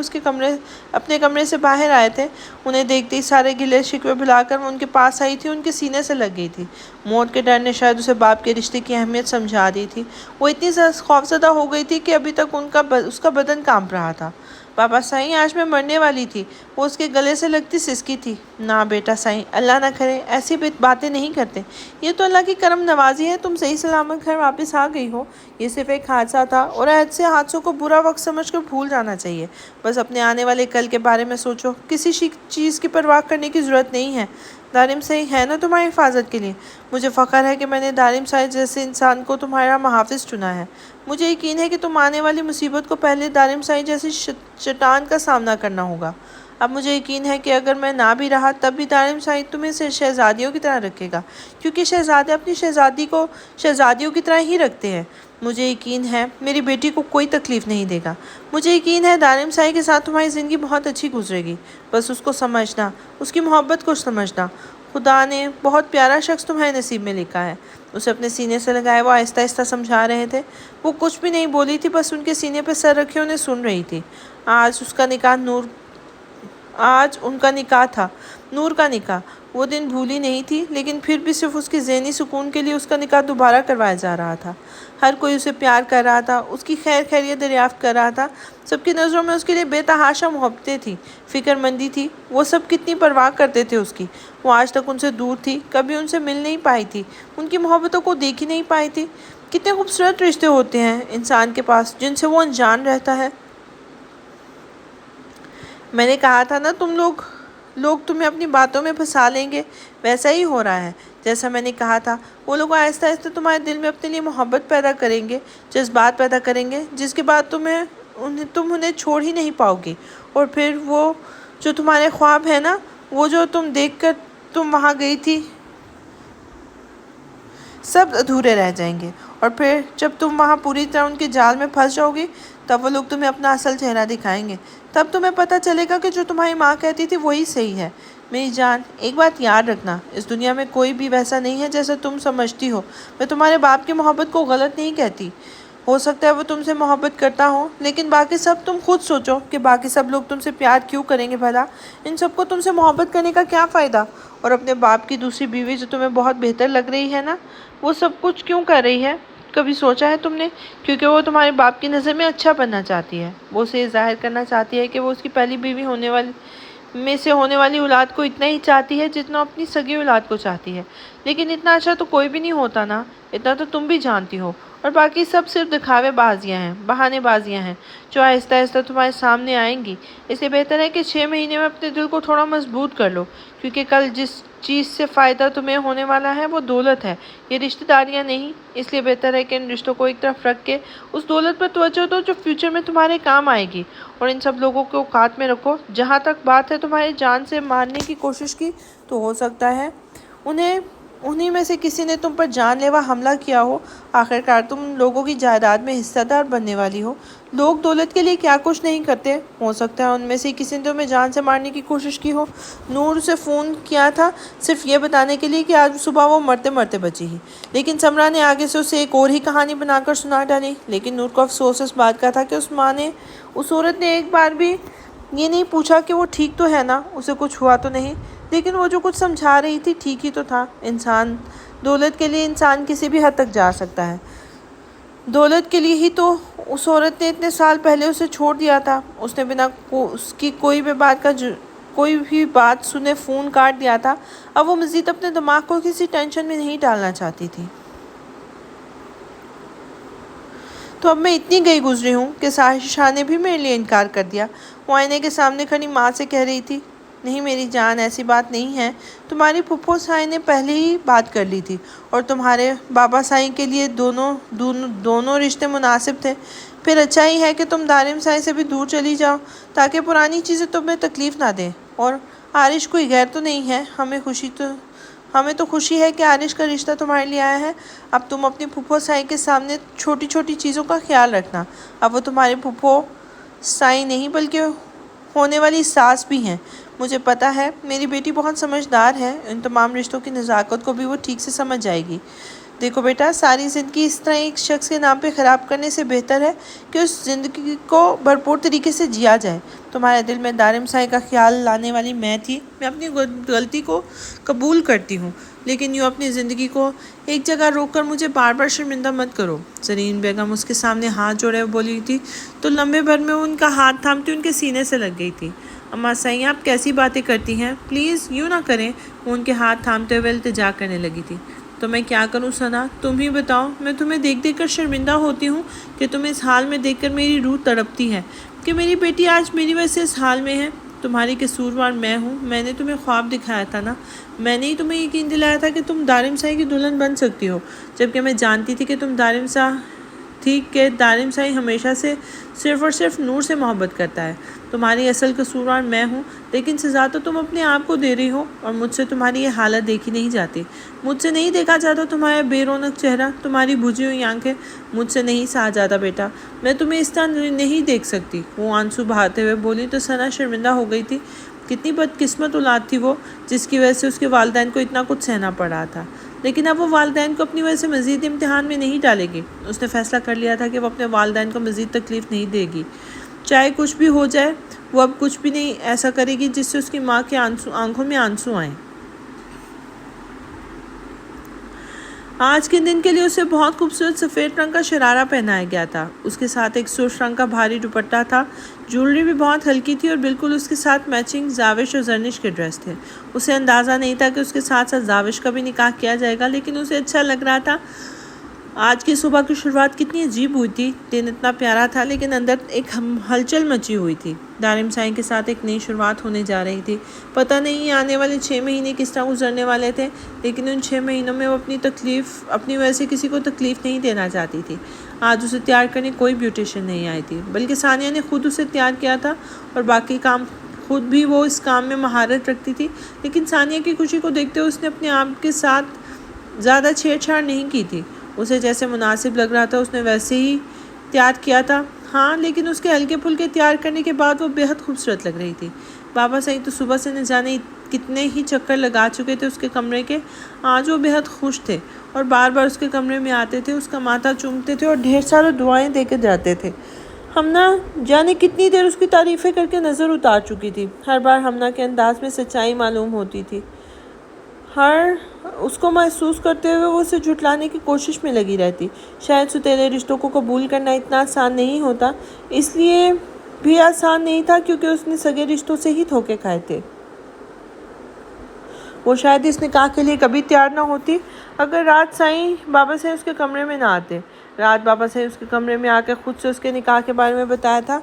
اپنے کمرے سے باہر آئے تھے۔ انہیں دیکھتے ہی سارے گلے شکوے بھلا کر وہ ان کے پاس آئی تھی، ان کے سینے سے لگ گئی تھی۔ موت کے ڈر نے شاید اسے باپ کے رشتے کی اہمیت سمجھا دی تھی۔ وہ اتنی خوفزدہ ہو گئی تھی کہ ابھی تک اس کا بدن کانپ رہا تھا۔ بابا سائیں، آج میں مرنے والی تھی، وہ اس کے گلے سے لگتی سسکی تھی۔ نہ بیٹا سائیں، اللہ نہ کرے، ایسی باتیں نہیں کرتے، یہ تو اللہ کی کرم نوازی ہے، تم صحیح سلامت گھر واپس آ گئی ہو۔ یہ صرف ایک حادثہ تھا، اور ایسے حادثوں کو برا وقت سمجھ کر بھول جانا چاہیے۔ بس اپنے آنے والے کل کے بارے میں سوچو، کسی چیز کی پرواہ کرنے کی ضرورت نہیں ہے۔ دارم سائیں ہے نا تمہاری حفاظت کے لیے؟ مجھے فخر ہے کہ میں نے دارم سائیں جیسے انسان کو تمہارا محافظ چنا ہے۔ مجھے یقین ہے کہ تم آنے والی مصیبت کو پہلے دارم سائیں جیسی چٹان کا سامنا کرنا ہوگا۔ اب مجھے یقین ہے کہ اگر میں نہ بھی رہا تب بھی دارم سائیں تمہیں شہزادیوں کی طرح رکھے گا، کیونکہ شہزادے اپنی شہزادی کو شہزادیوں کی طرح ہی رکھتے ہیں۔ مجھے یقین ہے میری بیٹی کو کوئی تکلیف نہیں دے گا۔ مجھے یقین ہے دارم سائیں کے ساتھ تمہاری زندگی بہت اچھی گزرے گی۔ بس اس کو سمجھنا، اس کی محبت کو سمجھنا۔ خدا نے بہت پیارا شخص تمہارے نصیب میں لکھا ہے۔ اسے اپنے سینے سے لگائے وہ آہستہ آہستہ سمجھا رہے تھے۔ وہ کچھ بھی نہیں بولی تھی، بس ان کے سینے پہ سر رکھے انہیں سن رہی تھی۔ آج ان کا نکاح تھا، نور کا نکاح۔ وہ دن بھولی نہیں تھی، لیکن پھر بھی صرف اس کے ذہنی سکون کے لیے اس کا نکاح دوبارہ کروایا جا رہا تھا۔ ہر کوئی اسے پیار کر رہا تھا، اس کی خیر خیریت دریافت کر رہا تھا۔ سب کی نظروں میں اس کے لیے بے تحاشا محبتیں تھیں، فکر مندی تھی۔ وہ سب کتنی پرواہ کرتے تھے اس کی۔ وہ آج تک ان سے دور تھی، کبھی ان سے مل نہیں پائی تھی، ان کی محبتوں کو دیکھ ہی نہیں پائی تھی۔ کتنے خوبصورت رشتے ہوتے ہیں انسان کے پاس جن سے وہ انجان رہتا ہے۔ میں نے کہا تھا نا لوگ تمہیں اپنی باتوں میں پھنسا لیں گے، ویسا ہی ہو رہا ہے جیسا میں نے کہا تھا۔ وہ لوگ آہستہ آہستہ تمہارے دل میں اپنے لیے محبت پیدا کریں گے، جذبات پیدا کریں گے، جس کے بعد تم انہیں چھوڑ ہی نہیں پاؤ گی۔ اور پھر وہ جو تمہارے خواب ہے نا، وہ جو تم دیکھ کر تم وہاں گئی تھی، سب ادھورے رہ جائیں گے۔ اور پھر جب تم وہاں پوری طرح ان کے جال میں پھنس جاؤ گی، تب وہ لوگ تمہیں اپنا اصل چہرہ دکھائیں گے۔ تب تمہیں پتہ چلے گا کہ جو تمہاری ماں کہتی تھی وہی صحیح ہے۔ میری جان، ایک بات یاد رکھنا، اس دنیا میں کوئی بھی ویسا نہیں ہے جیسا تم سمجھتی ہو۔ میں تمہارے باپ کی محبت کو غلط نہیں کہتی۔ ہو سکتا ہے وہ تم سے محبت کرتا ہو، لیکن باقی سب تم خود سوچو کہ باقی سب لوگ تم سے پیار کیوں کریں گے بھلا؟ ان سب کو تم سے محبت کرنے کا کیا فائدہ؟ اور اپنے باپ کی دوسری بیوی جو تمہیں بہت بہتر لگ رہی ہے نا، وہ سب کچھ کیوں کر رہی ہے؟ کبھی سوچا ہے تم نے؟ کیونکہ وہ تمہارے باپ کی نظر میں اچھا بننا چاہتی ہے۔ وہ اسے ظاہر کرنا چاہتی ہے کہ وہ اس کی پہلی بیوی ہونے والی اولاد کو اتنا ہی چاہتی ہے جتنا اپنی سگی اولاد کو چاہتی ہے۔ لیکن اتنا اچھا تو کوئی بھی نہیں ہوتا نا، اتنا تو تم بھی جانتی ہو۔ اور باقی سب صرف دکھاوے بازیاں ہیں، بہانے بازیاں ہیں، جو آہستہ آہستہ تمہارے سامنے آئیں گی۔ اس لیے بہتر ہے کہ 6 مہینے میں اپنے دل کو تھوڑا مضبوط کر لو، کیونکہ کل جس چیز سے فائدہ تمہیں ہونے والا ہے وہ دولت ہے، یہ رشتہ داریاں نہیں۔ اس لیے بہتر ہے کہ ان رشتوں کو ایک طرف رکھ کے اس دولت پر توجہ دو جو فیوچر میں تمہارے کام آئے گی۔ اور ان سب لوگوں کو اوقات میں رکھو۔ جہاں تک بات ہے تمہاری جان سے مارنے کی کوشش کی، تو ہو سکتا ہے انہی میں سے کسی نے تم پر جان لیوا حملہ کیا ہو۔ آخرکار تم لوگوں کی جائیداد میں حصہ دار بننے والی ہو۔ لوگ دولت کے لیے کیا کچھ نہیں کرتے، ہو سکتا ہے ان میں سے کسی نے تمہیں جان سے مارنے کی کوشش کی ہو۔ نور سے فون کیا تھا صرف یہ بتانے کے لیے کہ آج صبح وہ مرتے مرتے بچی ہی، لیکن سمرا نے آگے سے اسے ایک اور ہی کہانی بنا کر سنا ڈالی۔ لیکن نور کو افسوس اس بات کا تھا کہ اس عورت نے ایک بار بھی یہ نہیں پوچھا کہ وہ ٹھیک تو ہے نا، اسے کچھ ہوا تو نہیں۔ لیکن وہ جو کچھ سمجھا رہی تھی ٹھیک ہی تو تھا۔ دولت کے لیے انسان کسی بھی حد تک جا سکتا ہے۔ دولت کے لیے ہی تو اس عورت نے اتنے سال پہلے اسے چھوڑ دیا تھا۔ اس نے بنا اس کی کوئی بھی بات سنے فون کاٹ دیا تھا۔ اب وہ مزید اپنے دماغ کو کسی ٹینشن میں نہیں ڈالنا چاہتی تھی۔ تو اب میں اتنی گئی گزری ہوں کہ ساحشہ نے بھی میرے لیے انکار کر دیا۔ وہ آئینے کے سامنے کھڑی ماں سے کہہ رہی تھی، نہیں میری جان، ایسی بات نہیں ہے۔ تمہاری پھپھو سائیں نے پہلے ہی بات کر لی تھی، اور تمہارے بابا سائیں کے لیے دونوں رشتے مناسب تھے۔ پھر اچھا ہی ہے کہ تم دارم سائیں سے بھی دور چلی جاؤ، تاکہ پرانی چیزیں تمہیں تکلیف نہ دیں۔ اور عارش کوئی غیر تو نہیں ہے، ہمیں تو خوشی ہے کہ عارش کا رشتہ تمہارے لیے آیا ہے۔ اب تم اپنی پھپھو سائیں کے سامنے چھوٹی چھوٹی چیزوں کا خیال رکھنا۔ اب وہ تمہاری پھپھو سائیں نہیں بلکہ ہونے والی ساس بھی ہیں۔ مجھے پتہ ہے میری بیٹی بہت سمجھدار ہے، ان تمام رشتوں کی نزاکت کو بھی وہ ٹھیک سے سمجھ جائے گی۔ دیکھو بیٹا، ساری زندگی اس طرح ایک شخص کے نام پہ خراب کرنے سے بہتر ہے کہ اس زندگی کو بھرپور طریقے سے جیا جائے۔ تمہارے دل میں دارم سائیں کا خیال لانے والی میں تھی۔ میں اپنی غلطی کو قبول کرتی ہوں، لیکن یوں اپنی زندگی کو ایک جگہ روک کر مجھے بار بار شرمندہ مت کرو۔ زرین بیگم اس کے سامنے ہاتھ جوڑے بولی تھی تو لمبے بھر میں ان کا ہاتھ تھامتی ان کے سینے سے لگ گئی تھی۔ اماں سائیں، آپ کیسی باتیں کرتی ہیں، پلیز یوں نہ کریں۔ وہ ان کے ہاتھ تھامتے ہوئے التجا کرنے لگی تھی۔ تو میں کیا کروں ثنا، تم ہی بتاؤ۔ میں تمہیں دیکھ دیکھ کر شرمندہ ہوتی ہوں کہ تمہیں اس حال میں دیکھ کر میری روح تڑپتی ہے کہ میری بیٹی آج میری وجہ سے اس حال میں ہے۔ تمہاری قصوروار میں ہوں۔ میں نے تمہیں خواب دکھایا تھا نا، میں نے ہی تمہیں یقین دلایا تھا کہ تم دارم سائیں کی دلہن بن سکتی ہو، جبکہ میں جانتی تھی کہ دارم سائیں ہمیشہ سے صرف اور صرف نور سے محبت کرتا ہے۔ تمہاری اصل قصوروار میں ہوں، لیکن سزا تو تم اپنے آپ کو دے رہی ہو، اور مجھ سے تمہاری یہ حالت دیکھی نہیں جاتی۔ مجھ سے نہیں دیکھا جاتا تمہارا بے رونق چہرہ، تمہاری بجھی ہوئی آنکھیں۔ مجھ سے نہیں سہا جاتا بیٹا، میں تمہیں اس طرح نہیں دیکھ سکتی۔ وہ آنسو بہاتے ہوئے بولی تو ثنا شرمندہ ہو گئی تھی۔ کتنی بدقسمت اولاد تھی وہ، جس کی وجہ سے اس کے والدین کو اتنا کچھ سہنا پڑ رہا تھا۔ لیکن اب وہ والدین کو اپنی وجہ سے مزید امتحان میں نہیں ڈالے گی۔ اس نے فیصلہ کر لیا تھا کہ وہ اپنے والدین کو مزید تکلیف نہیں دے گی۔ چاہے کچھ بھی ہو جائے وہ اب کچھ بھی نہیں ایسا کرے گی جس سے اس کی ماں کے آنکھوں میں آنسو آئیں۔ آج کے دن کے لیے اسے بہت خوبصورت سفید رنگ کا شرارہ پہنایا گیا تھا۔ اس کے ساتھ ایک سرخ رنگ کا بھاری دوپٹہ تھا۔ جیولری بھی بہت ہلکی تھی اور بالکل اس کے ساتھ میچنگ زاوش اور زرنش کے ڈریس تھے۔ اسے اندازہ نہیں تھا کہ اس کے ساتھ ساتھ زاوش کا بھی نکاح کیا جائے گا، لیکن اسے اچھا لگ رہا تھا۔ آج کی صبح کی شروعات کتنی عجیب ہوئی تھی۔ دن اتنا پیارا تھا لیکن اندر ایک ہلچل مچی ہوئی تھی۔ دارم سائیں کے ساتھ ایک نئی شروعات ہونے جا رہی تھی۔ پتہ نہیں آنے والے 6 مہینے کس طرح گزرنے والے تھے، لیکن ان 6 مہینوں میں وہ اپنی وجہ سے کسی کو تکلیف نہیں دینا چاہتی تھی۔ آج اسے تیار کرنے کوئی بیوٹیشین نہیں آئی تھی، بلکہ ثانیہ نے خود اسے تیار کیا تھا اور باقی کام خود بھی وہ اس کام میں مہارت رکھتی تھی۔ لیکن ثانیہ کی خوشی کو دیکھتے ہوئے اس نے اپنے آپ کے ساتھ زیادہ چھیڑ چھاڑ نہیں کی تھی۔ اسے جیسے مناسب لگ رہا تھا اس نے ویسے ہی تیار کیا تھا۔ ہاں، لیکن اس کے ہلکے پھلکے تیار کرنے کے بعد وہ بہت خوبصورت لگ رہی تھی۔ بابا سعید تو صبح سے نہ جانے کتنے ہی چکر لگا چکے تھے اس کے کمرے کے۔ آج وہ بہت خوش تھے اور بار بار اس کے کمرے میں آتے تھے، اس کا ماتھا چومتے تھے اور ڈھیر سارے دعائیں دے کے جاتے تھے۔ ہمنا جانے کتنی دیر اس کی تعریفیں کر کے نظر اتار چکی تھی۔ ہر بار ہمنا کے انداز میں سچائی معلوم ہوتی تھی۔ اس کو محسوس کرتے ہوئے وہ اسے جھٹلانے کی کوشش میں لگی رہتی۔ شاید ستیلے رشتوں کو قبول کرنا اتنا آسان نہیں ہوتا، اس لیے بھی آسان نہیں تھا کیونکہ اس نے سگے رشتوں سے ہی دھوکے کھائے تھے۔ وہ شاید اس نکاح کے لیے کبھی تیار نہ ہوتی اگر رات بابا سائیں اس کے کمرے میں نہ آتے۔ رات بابا سائیں اس کے کمرے میں آ کر خود سے اس کے نکاح کے بارے میں بتایا تھا۔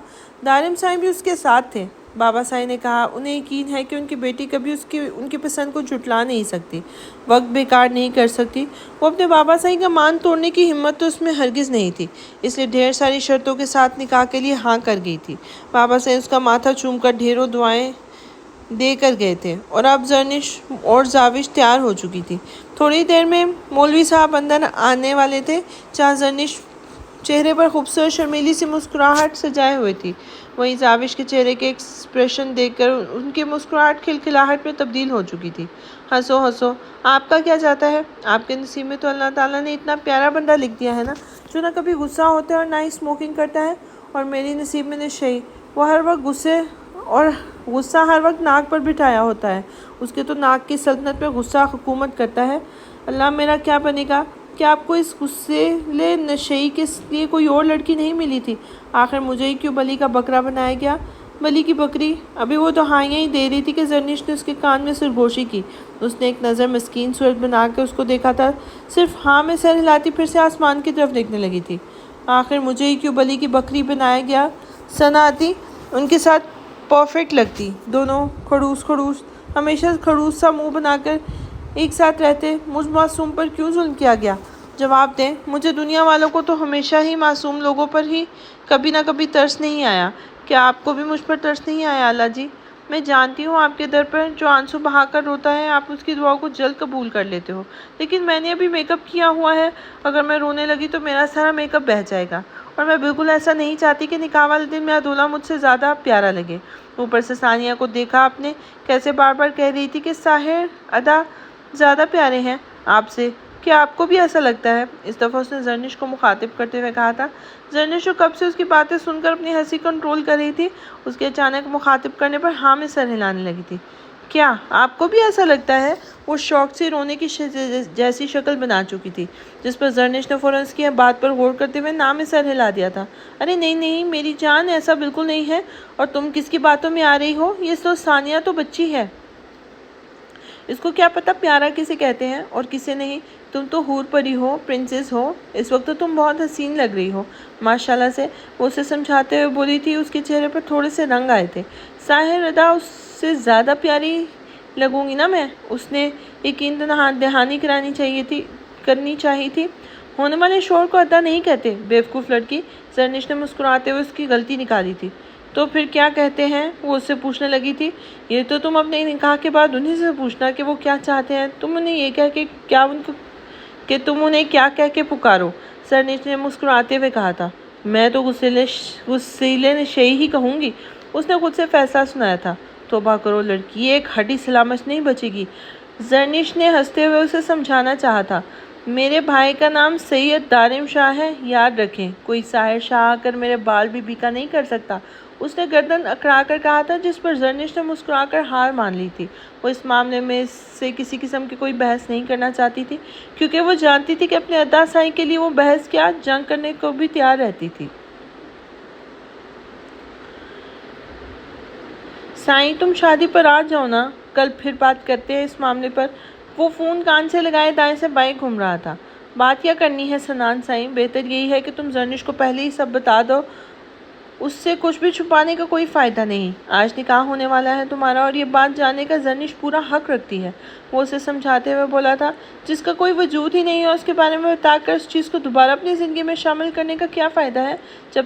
دارم سائیں بھی اس کے ساتھ تھے۔ بابا سائیں نے کہا انہیں یقین ہے کہ ان کی بیٹی کبھی ان کی پسند کو جھٹلا نہیں سکتی، وقت بیکار نہیں کر سکتی۔ وہ اپنے بابا سائیں کا مان توڑنے کی ہمت تو اس میں ہرگز نہیں تھی، اس لیے ڈھیر ساری شرطوں کے ساتھ نکاح کے لیے ہاں کر گئی تھی۔ بابا سائیں اس کا ماتھا چوم کر ڈھیروں دعائیں دے کر گئے تھے اور اب زرنش اور زاوش تیار ہو چکی تھی۔ تھوڑی دیر میں مولوی صاحب اندر آنے والے تھے، جہاں زرنش چہرے پر خوبصورت شرمیلی سی مسکراہٹ سجائے ہوئے تھی، وہیں زاوش کے چہرے کے ایکسپریشن دیکھ کر ان کی مسکراہٹ کھلکھلاہٹ میں تبدیل ہو چکی تھی۔ ہنسو ہنسو، آپ کا کیا جاتا ہے؟ آپ کے نصیب میں تو اللہ تعالیٰ نے اتنا پیارا بندہ لکھ دیا ہے نا، جو نہ کبھی غصہ ہوتا ہے اور نہ ہی اسموکنگ کرتا ہے۔ اور میری نصیب میں نشئی، وہ ہر وقت غصہ ہر وقت ناک پر بٹھایا ہوتا ہے، اس کے تو ناک کی سلطنت میں غصہ حکومت کرتا ہے۔ اللہ میرا کیا بنے گا؟ کیا آپ کو اس غصے نشئی کے لیے کوئی اور لڑکی نہیں ملی تھی؟ آخر مجھے ہی کیوں بلی کا بکرا بنایا گیا؟ بلی کی بکری؟ ابھی وہ تو ہائیاں ہی دے رہی تھی کہ زرنش نے اس کے کان میں سرگوشی کی۔ اس نے ایک نظر مسکین صورت بنا کے اس کو دیکھا تھا، صرف ہاں میں سر ہلاتی پھر سے آسمان کی طرف دیکھنے لگی تھی۔ آخر مجھے ہی کیوں بلی کی بکری بنایا گیا؟ ثنا آتی ان کے ساتھ پرفیکٹ لگتی، دونوں کھڑوس ہمیشہ کھڑوس سا منہ بنا کر ایک ساتھ رہتے۔ مجھ معصوم پر کیوں ظلم کیا گیا؟ جواب دیں، مجھے دنیا والوں کو تو ہمیشہ ہی معصوم لوگوں پر ہی کبھی نہ کبھی ترس نہیں آیا، کیا آپ کو بھی مجھ پر ترس نہیں آیا اللہ جی؟ میں جانتی ہوں آپ کے در پر جو آنسو بہا کر روتا ہے آپ اس کی دعا کو جلد قبول کر لیتے ہو، لیکن میں نے ابھی میک اپ کیا ہوا ہے، اگر میں رونے لگی تو میرا سارا میک اپ بہہ جائے گا، اور میں بالکل ایسا نہیں چاہتی کہ نکاح والے دن میرا دولہا مجھ سے زیادہ پیارا لگے۔ اوپر سے ثانیہ کو دیکھا آپ نے کیسے بار بار کہہ رہی تھی کہ ساحر ادا زیادہ پیارے ہیں آپ سے، کیا آپ کو بھی ایسا لگتا ہے؟ اس دفعہ اس نے زرنش کو مخاطب کرتے ہوئے کہا تھا۔ زرنش جو کب سے اس کی باتیں سن کر اپنی ہنسی کنٹرول کر رہی تھی، اس کے اچانک مخاطب کرنے پر ہاں میں سر ہلانے لگی تھی۔ کیا آپ کو بھی ایسا لگتا ہے؟ وہ شوق سے رونے کی جیسی شکل بنا چکی تھی، جس پر زرنش نے فوراً اس کی بات پر غور کرتے ہوئے نہ میں سر ہلا دیا تھا۔ ارے نہیں میری جان، ایسا بالکل نہیں ہے، اور تم کس کی باتوں میں آ رہی ہو؟ یہ تو ثانیہ تو بچی ہے، اس کو کیا پتہ پیارا کسے کہتے ہیں اور کسے نہیں۔ تم تو حور پری ہو، پرنسس ہو، اس وقت تو تم بہت حسین لگ رہی ہو ماشاءاللہ سے، وہ اسے سمجھاتے ہوئے بولی تھی۔ اس کے چہرے پر تھوڑے سے رنگ آئے تھے۔ ساحر ادا اس سے زیادہ پیاری لگوں گی نا میں؟ اس نے یقین دہانی کرنی چاہیے تھی۔ ہونے والے شوہر کو ادا نہیں کہتے، بیوقوف لڑکی، زرنش نے مسکراتے ہوئے اس کی غلطی نکالی تھی۔ تو پھر کیا کہتے ہیں؟ وہ اس سے پوچھنے لگی تھی۔ یہ تو تم اپنے نکاح کے بعد انہیں سے پوچھنا کہ وہ کیا چاہتے ہیں، تم انہیں یہ کیا کہہ کے پکارو، زرنش نے مسکراتے ہوئے کہا تھا۔ میں تو غسیلے نشئی ہی کہوں گی، اس نے خود سے فیصلہ سنایا تھا۔ توبہ کرو لڑکی، ایک ہڈی سلامت نہیں بچے گی، زرنش نے ہنستے ہوئے اسے سمجھانا چاہا تھا۔ میرے بھائی کا نام سید دارم شاہ ہے، یاد رکھیں، کوئی ساحر شاہ آ کر میرے بال بھی بیکا نہیں کر سکتا۔ اس نے گردن اکڑا کر کہا تھا، جس پر زرنش نے مسکرا کر ہار مان لی تھی۔ وہ اس معاملے میں سے کسی قسم کی کوئی بحث نہیں کرنا چاہتی تھی، کیونکہ وہ جانتی تھی کہ اپنے ادا سائیں کے لیے وہ بحث کیا، جنگ کرنے کو بھی تیار رہتی تھی۔ سائیں تم شادی پر آ جاؤ نا، کل پھر بات کرتے ہیں اس معاملے پر۔ وہ فون کان سے لگائے دائیں سے بائیں گھوم رہا تھا۔ بات کیا کرنی ہے سنان سائیں؟ بہتر یہی ہے کہ تم زرنش کو پہلے ہی سب بتا دو، اس سے کچھ بھی چھپانے کا کوئی فائدہ نہیں۔ آج نکاح ہونے والا ہے تمہارا، اور یہ بات جاننے کا زرنش پورا حق رکھتی ہے۔ وہ اسے سمجھاتے ہوئے بولا تھا، جس کا کوئی وجود ہی نہیں ہے، اس کے بارے میں بتا کر اس چیز کو دوبارہ اپنی زندگی میں شامل کرنے کا کیا فائدہ ہے، جب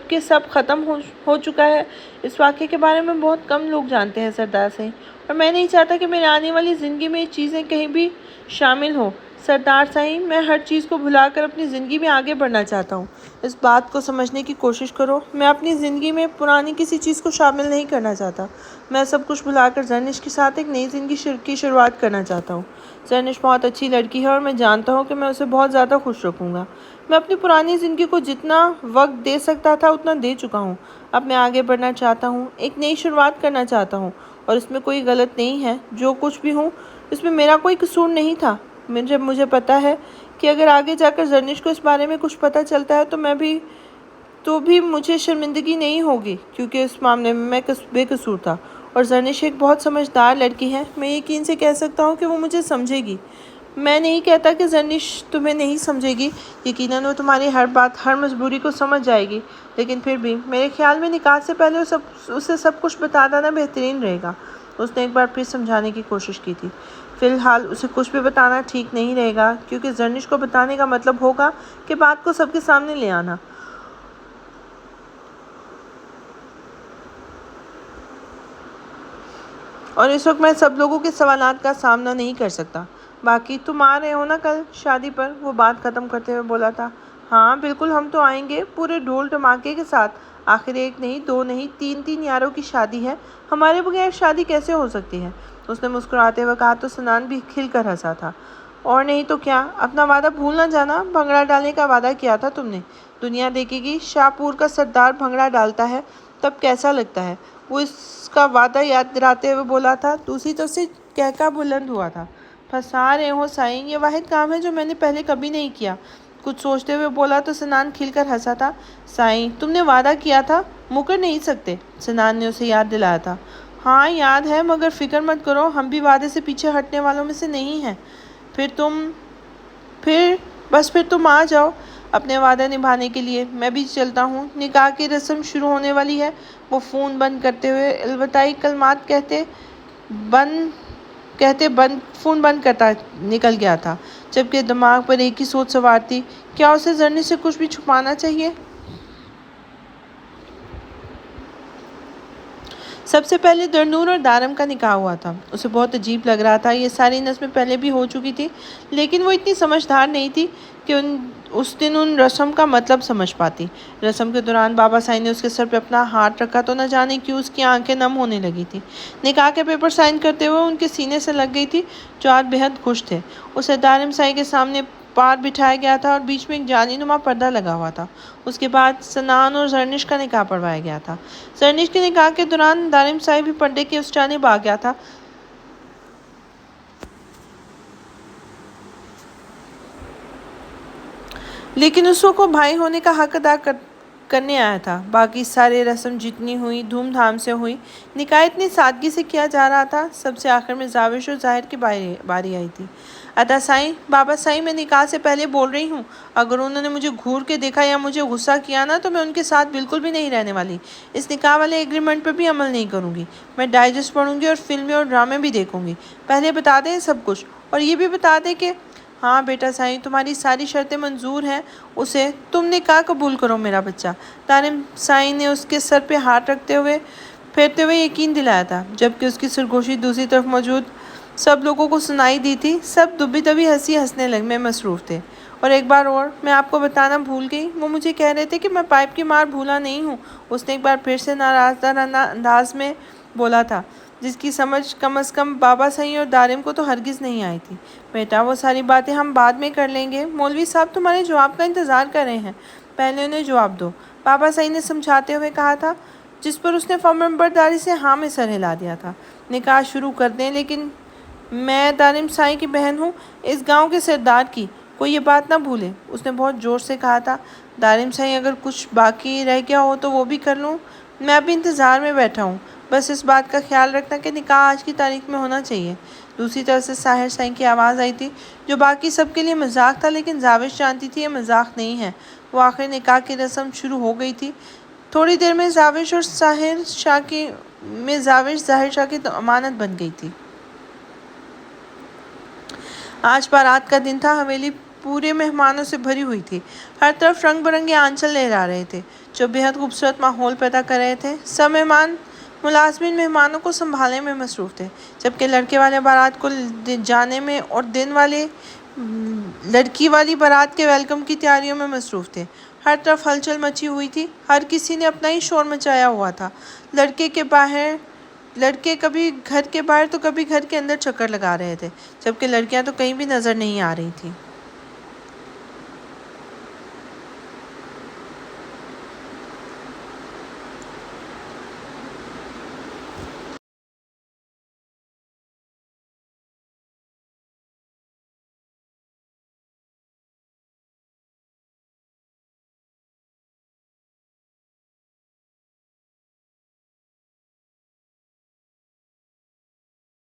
کہ سب ختم ہو چکا ہے۔ اس واقعے کے بارے میں بہت کم لوگ جانتے ہیں سردار سائیں، اور میں نہیں چاہتا کہ میری آنے والی زندگی میں یہ چیزیں کہیں بھی شامل ہوں۔ سردار سائیں، میں ہر چیز کو بھلا کر اپنی زندگی میں آگے بڑھنا چاہتا ہوں۔ اس بات کو سمجھنے کی کوشش کرو، میں اپنی زندگی میں پرانی کسی چیز کو شامل نہیں کرنا چاہتا۔ میں سب کچھ بھلا کر زرنش کے ساتھ ایک نئی زندگی کی شروعات کرنا چاہتا ہوں۔ زرنش بہت اچھی لڑکی ہے، اور میں جانتا ہوں کہ میں اسے بہت زیادہ خوش رکھوں گا۔ میں اپنی پرانی زندگی کو جتنا وقت دے سکتا تھا اتنا دے چکا ہوں۔ اب میں آگے بڑھنا چاہتا ہوں، ایک نئی شروعات کرنا چاہتا ہوں، اور اس میں کوئی غلط نہیں ہے۔ جو کچھ بھی ہوں، اس میں میرا کوئی قصور نہیں تھا۔ مجھے پتا ہے کہ اگر آگے جا کر زرنش کو اس بارے میں کچھ پتہ چلتا ہے تو بھی مجھے شرمندگی نہیں ہوگی، کیونکہ اس معاملے میں میں بے قصور تھا، اور زرنش ایک بہت سمجھدار لڑکی ہے۔ میں یقین سے کہہ سکتا ہوں کہ وہ مجھے سمجھے گی۔ میں نہیں کہتا کہ زرنش تمہیں نہیں سمجھے گی، یقیناً وہ تمہاری ہر بات، ہر مجبوری کو سمجھ جائے گی، لیکن پھر بھی میرے خیال میں نکاح سے پہلے اسے سب کچھ بتا دینا بہترین رہے گا۔ اس نے ایک بار پھر سمجھانے کی کوشش کی تھی۔ فی الحال اسے کچھ بھی بتانا ٹھیک نہیں رہے گا، کیونکہ زرنش کو بتانے کا مطلب ہوگا کہ بات کو سب کے سامنے لے آنا۔ اور اس وقت میں سب لوگوں کے سوالات کا سامنا نہیں کر سکتا۔ باقی تم آ رہے ہو نا کل شادی پر؟ وہ بات ختم کرتے ہوئے بولا تھا۔ ہاں بالکل، ہم تو آئیں گے، پورے ڈھول دھماکے کے ساتھ۔ آخر ایک نہیں، دو نہیں، تین یاروں کی شادی ہے، ہمارے بغیر شادی کیسے ہو سکتی ہے؟ اس نے مسکراتے ہوئے کہا تو سنان بھی کھل کر ہنسا تھا۔ اور نہیں تو کیا، اپنا وعدہ بھول نہ جانا، بھنگڑا ڈالنے کا وعدہ کیا تھا تم نے۔ دنیا دیکھے گی، شاہ پور کا سردار بھنگڑا ڈالتا ہے تب کیسا لگتا ہے۔ وہ اس کا وعدہ یاد دلاتے ہوئے بولا تھا۔ دوسری طرف سے کہکا بلند ہوا تھا۔ پھنسا رہے ہو سائیں، یہ واحد کام ہے جو میں نے پہلے کبھی نہیں کیا۔ کچھ سوچتے ہوئے بولا تو سنان کھل کر ہنسا تھا۔ سائیں، تم نے وعدہ کیا تھا، مکر نہیں سکتے، سنان نے اسے یاد دلایا تھا۔ ہاں یاد ہے، مگر فکر مت کرو، ہم بھی وعدے سے پیچھے ہٹنے والوں میں سے نہیں ہیں۔ پھر تم آ جاؤ اپنے وعدہ نبھانے کے لیے، میں بھی چلتا ہوں، نکاح کی رسم شروع ہونے والی ہے۔ وہ فون بند کرتے ہوئے الوداعی کلمات کہتے فون بند کرتا نکل گیا تھا، جبکہ دماغ پر ایک ہی سوچ سوار تھی، کیا اسے زرنش سے کچھ بھی چھپانا چاہیے؟ سب سے پہلے درنور اور دارم کا نکاح ہوا تھا۔ اسے بہت عجیب لگ رہا تھا۔ یہ ساری نسمیں پہلے بھی ہو چکی تھی، لیکن وہ اتنی سمجھدار نہیں تھی کہ اس دن ان رسم کا مطلب سمجھ پاتی۔ رسم کے دوران بابا سائیں نے اس کے سر پہ اپنا ہاتھ رکھا تو نہ جانے کیوں اس کی آنکھیں نم ہونے لگی تھی۔ نکاح کے پیپر سائن کرتے ہوئے ان کے سینے سے لگ گئی تھی، جو آج بےحد خوش تھے۔ اسے دارم سائیں کے سامنے پار بٹھایا گیا تھا اور بیچ میں ایک جالی نما پردہ لگا ہوا تھا۔ اس کے بعد سنان اور زرنش کا نکاح پڑھوایا گیا تھا۔ زرنش کے نکاح کے دوران دارم سائیں بھی پردے کے اس جانب آ گیا تھا، لیکن اس وقت وہ بھائی ہونے کا حق ادا کرنے آیا تھا۔ باقی سارے رسم جتنی ہوئی دھوم دھام سے ہوئی، نکاح اتنی سادگی سے کیا جا رہا تھا۔ سب سے آخر میں زاوش اور ظاہر کی باری آئی تھی۔ ادا سائیں، بابا سائیں، میں نکاح سے پہلے بول رہی ہوں، اگر انہوں نے مجھے گھور کے دیکھا یا مجھے غصہ کیا نا تو میں ان کے ساتھ بالکل بھی نہیں رہنے والی۔ اس نکاح والے ایگریمنٹ پر بھی عمل نہیں کروں گی۔ میں ڈائجسٹ پڑھوں گی اور فلمیں اور ڈرامے بھی دیکھوں گی۔ پہلے بتا دیں سب کچھ، اور یہ بھی بتا دیں کہ ہاں بیٹا سائیں، تمہاری ساری شرطیں منظور ہیں، اسے تم نکاح قبول کرو میرا بچہ۔ دارم سائیں نے اس کے سر پہ ہاتھ پھیرتے ہوئے یقین دلایا تھا، جبکہ اس کی سرگوشی دوسری طرف موجود سب لوگوں کو سنائی دی تھی۔ سب دبی دبی ہنسنے میں مصروف تھے۔ اور ایک بار اور میں آپ کو بتانا بھول گئی، وہ مجھے کہہ رہے تھے کہ میں پائپ کی مار بھولا نہیں ہوں۔ اس نے ایک بار پھر سے ناراضدارانہ انداز میں بولا تھا، جس کی سمجھ کم از کم بابا سائیں اور دارم کو تو ہرگز نہیں آئی تھی۔ بیٹا وہ ساری باتیں ہم بعد میں کر لیں گے، مولوی صاحب تمہارے جواب کا انتظار کر رہے ہیں، پہلے انہیں جواب دو۔ پاپا سعید نے سمجھاتے ہوئے کہا تھا، جس پر اس نے فرمانبرداری سے ہاں میں سر ہلا دیا تھا۔ نکاح شروع کر دیں، لیکن میں دارم سائی کی بہن ہوں، اس گاؤں کے سردار کی، کوئی یہ بات نہ بھولے، اس نے بہت زور سے کہا تھا۔ دارم سائی، اگر کچھ باقی رہ گیا ہو تو وہ بھی کر لوں، میں ابھی انتظار میں بیٹھا ہوں، بس اس بات کا خیال رکھنا کہ نکاح آج کی تاریخ میں ہونا چاہیے۔ دوسری طرف سے ساحر سائی کی آواز آئی تھی، جو باقی سب کے لیے مذاق تھا، لیکن زاوش جانتی تھی یہ مذاق نہیں ہے۔ وہ آخر نکاح کی رسم شروع ہو گئی تھی۔ تھوڑی دیر میں زاوش ظاہر شاہ کی امانت بن گئی تھی۔ آج بارات کا دن تھا، حویلی پورے مہمانوں سے بھری ہوئی تھی۔ ہر طرف رنگ برنگے آنچل لہرا رہے تھے، جو بہت خوبصورت ماحول پیدا کر رہے تھے۔ سب ملازمین مہمانوں کو سنبھالنے میں مصروف تھے، جبکہ لڑکے والے بارات کو جانے میں اور دن والے لڑکی والی بارات کے ویلکم کی تیاریوں میں مصروف تھے۔ ہر طرف ہلچل مچی ہوئی تھی، ہر کسی نے اپنا ہی شور مچایا ہوا تھا۔ لڑکے کبھی گھر کے باہر تو کبھی گھر کے اندر چکر لگا رہے تھے، جبکہ لڑکیاں تو کہیں بھی نظر نہیں آ رہی تھیں۔